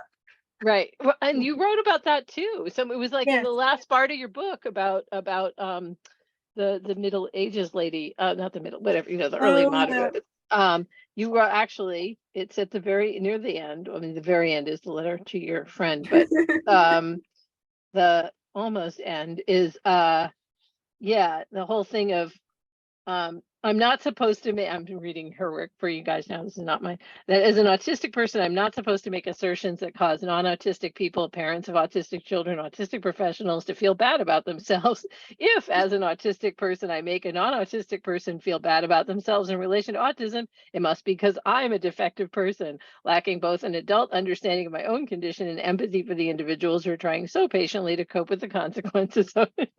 Right. Well, and you wrote about that too. So it was like in Yes. the last part of your book about the Middle Ages lady, not the middle, whatever, the early Oh, modern. yeah. You were actually, it's at the very near the end. I mean, the very end is the letter to your friend, but the almost end is yeah, the whole thing of I'm not supposed to make, I'm reading her work for you guys now. This is not mine. That as an autistic person, I'm not supposed to make assertions that cause non-autistic people, parents of autistic children, autistic professionals to feel bad about themselves. If, as an autistic person, I make a non-autistic person feel bad about themselves in relation to autism, it must be because I'm a defective person, lacking both an adult understanding of my own condition and empathy for the individuals who are trying so patiently to cope with the consequences of it.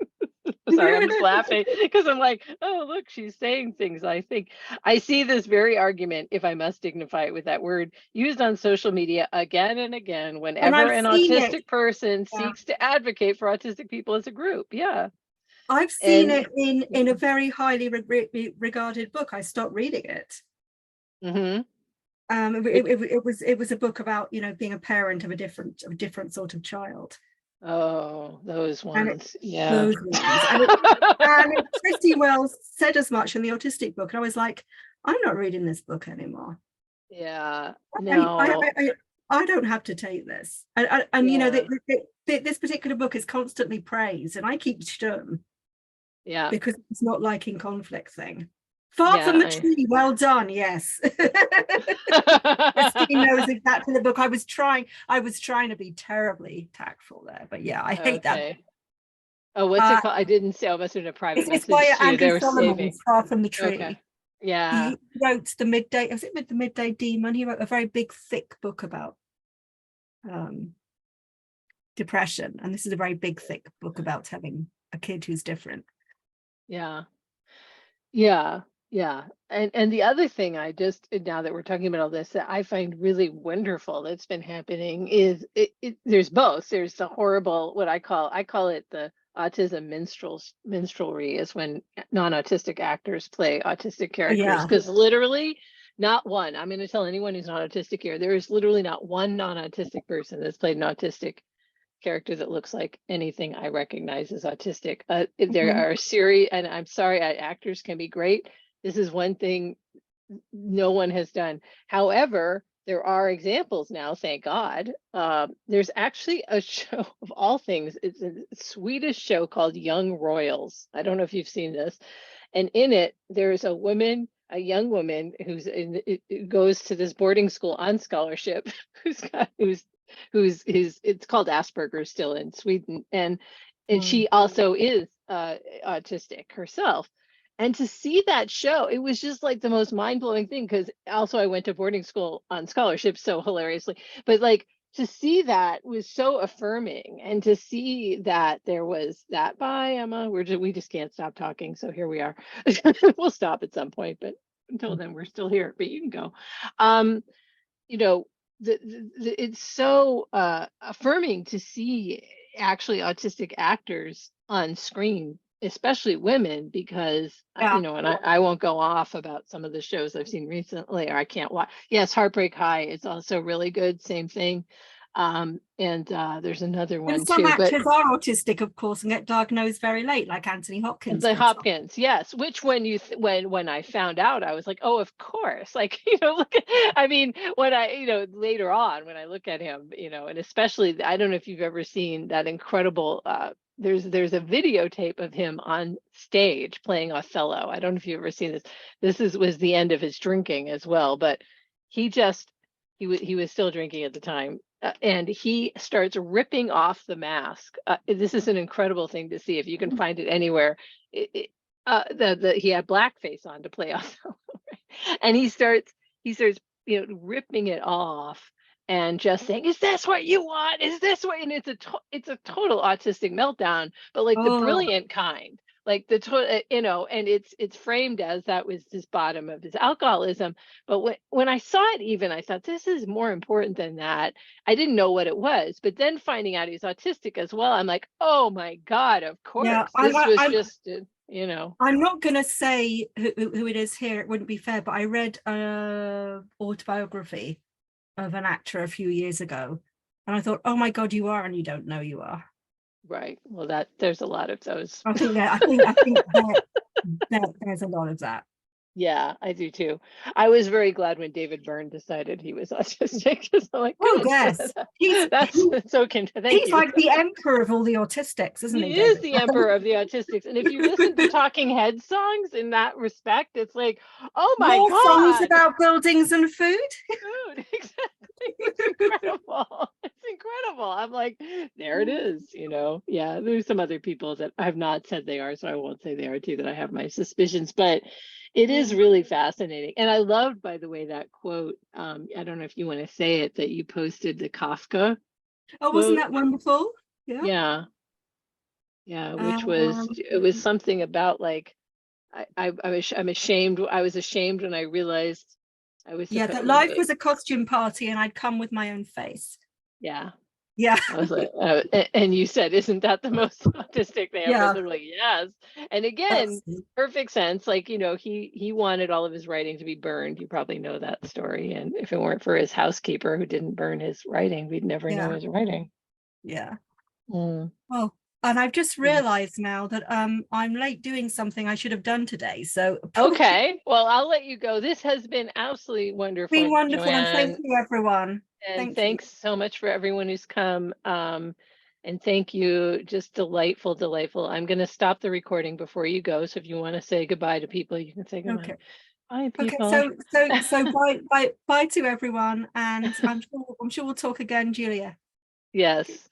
Sorry, I'm just laughing because I'm like, oh, look, she's saying things. I think I see this very argument, if I must dignify it with that word, used on social media again and again And whenever I've an seen it. autistic person Yeah. seeks to advocate for autistic people as a group. Yeah. I've seen And it in a very highly regarded book. I stopped reading it. mm-hmm. It was a book about, being a parent of a different sort of child. Oh, those And ones. Yeah. those ones. And it pretty well said as much in the autistic book. And I was like, I'm not reading this book anymore. Yeah. No. I don't have to take this. And Yeah. this particular book is constantly praised, and I keep stum Yeah. because it's not liking conflict thing. Far from the tree. Well done. Yes. Christine knows exactly the book. I was trying to be terribly tactful there, but yeah, I hate that. Oh, what's it called? I didn't say. I must have been a private It's message by to you. They Andrew were Solomon, saving. Far from the Tree. Okay. Yeah. He wrote the Midday, was it the Midday Demon? He wrote a very big, thick book about depression, and this is a very big, thick book about having a kid who's different. Yeah. Yeah. Yeah. And the other thing I just, now that we're talking about all this, that I find really wonderful that's been happening is there's both. There's the horrible, what I call it the autism minstrelry, is when non-autistic actors play autistic characters. Yeah. Because literally not one, I'm going to tell anyone who's not autistic here, there is literally not one non-autistic person that's played an autistic character that looks like anything I recognize as autistic. There are a series, and I'm sorry, actors can be great. This is one thing no one has done. However, there are examples now, thank God. There's actually a show of all things. It's a Swedish show called Young Royals. I don't know if you've seen this. And in it, there's a young woman who's goes to this boarding school on scholarship, it's called Asperger's still in Sweden, and she also is autistic herself. And to see that show, it was just like the most mind-blowing thing, because also I went to boarding school on scholarship, so hilariously, but like to see that was so affirming, and to see that there was that. Bye, Emma. We just can't stop talking, so here we are. We'll stop at some point, but until then we're still here, but you can go. It's so affirming to see actually autistic actors on screen, especially women, because and I won't go off about some of the shows I've seen recently, or I can't watch. Yes, Heartbreak High is also really good, same thing. And there's another one and some too, actors are autistic, of course, and get diagnosed very late, like Anthony Hopkins. Hopkins, yes. Which when I found out, I was like, oh, of course. Like, look at, I mean, when I, later on, when I look at him, and especially, I don't know if you've ever seen that incredible, there's a videotape of him on stage playing Othello. I don't know if you've ever seen this. Was the end of his drinking as well, but he was still drinking at the time. And he starts ripping off the mask. This is an incredible thing to see if you can find it anywhere. He had blackface on to play Othello, right? And he starts ripping it off and just saying, "Is this what you want? Is this what?" And it's a total autistic meltdown, but like the brilliant kind, like and it's framed as that was his bottom of his alcoholism. But when I saw it, even I thought this is more important than that. I didn't know what it was, but then finding out he's autistic as well, I'm like, oh my God, of Yeah, course, this was just you know. I'm not going to say who it is here. It wouldn't be fair, but I read a autobiography of an actor a few years ago, and I thought, oh my God, you are, and you don't know you are. Right. Well, there's a lot of those. I think there's a lot of that. Yeah, I do too. I was very glad when David Byrne decided he was autistic, because I'm like, Oh good. yes, That's okay. Thank he's you. like the emperor of all the autistics, isn't he? He is David? the emperor of the autistics. And if you listen to Talking Heads songs in that respect, it's like, oh my More songs God. about buildings and food. Food, exactly. It's incredible. It's incredible. I'm like, there it is, you know. Yeah, there's some other people that I've not said they are, so I won't say they are too, that I have my suspicions, but it is really fascinating. And I loved, by the way, that quote. I don't know if you want to say it, that you posted, the Kafka Oh, wasn't quote. that wonderful? Yeah. Yeah, which was, it was something about like, I'm ashamed. I was ashamed when I realized I was Yeah, that life was a costume party and I'd come with my own face. Yeah. Yeah. I was like, and you said, isn't that the most autistic they ever? Yeah. They're like, yes. And again, perfect sense. Like, you know, he wanted all of his writing to be burned. You probably know that story. And if it weren't for his housekeeper who didn't burn his writing, we'd never know his writing. Yeah. Mm. Oh, and I've just realized now that I'm late doing something I should have done today. So Okay, well, I'll let you go. This has been absolutely wonderful, been wonderful, and Joanne. thank you, everyone. And thanks so much for everyone who's come. And thank you. Just delightful, delightful. I'm going to stop the recording before you go. So if you want to say goodbye to people, you can say goodbye. Okay. Bye, people. Okay. So bye to everyone, and I'm sure we'll talk again, Julia. Yes.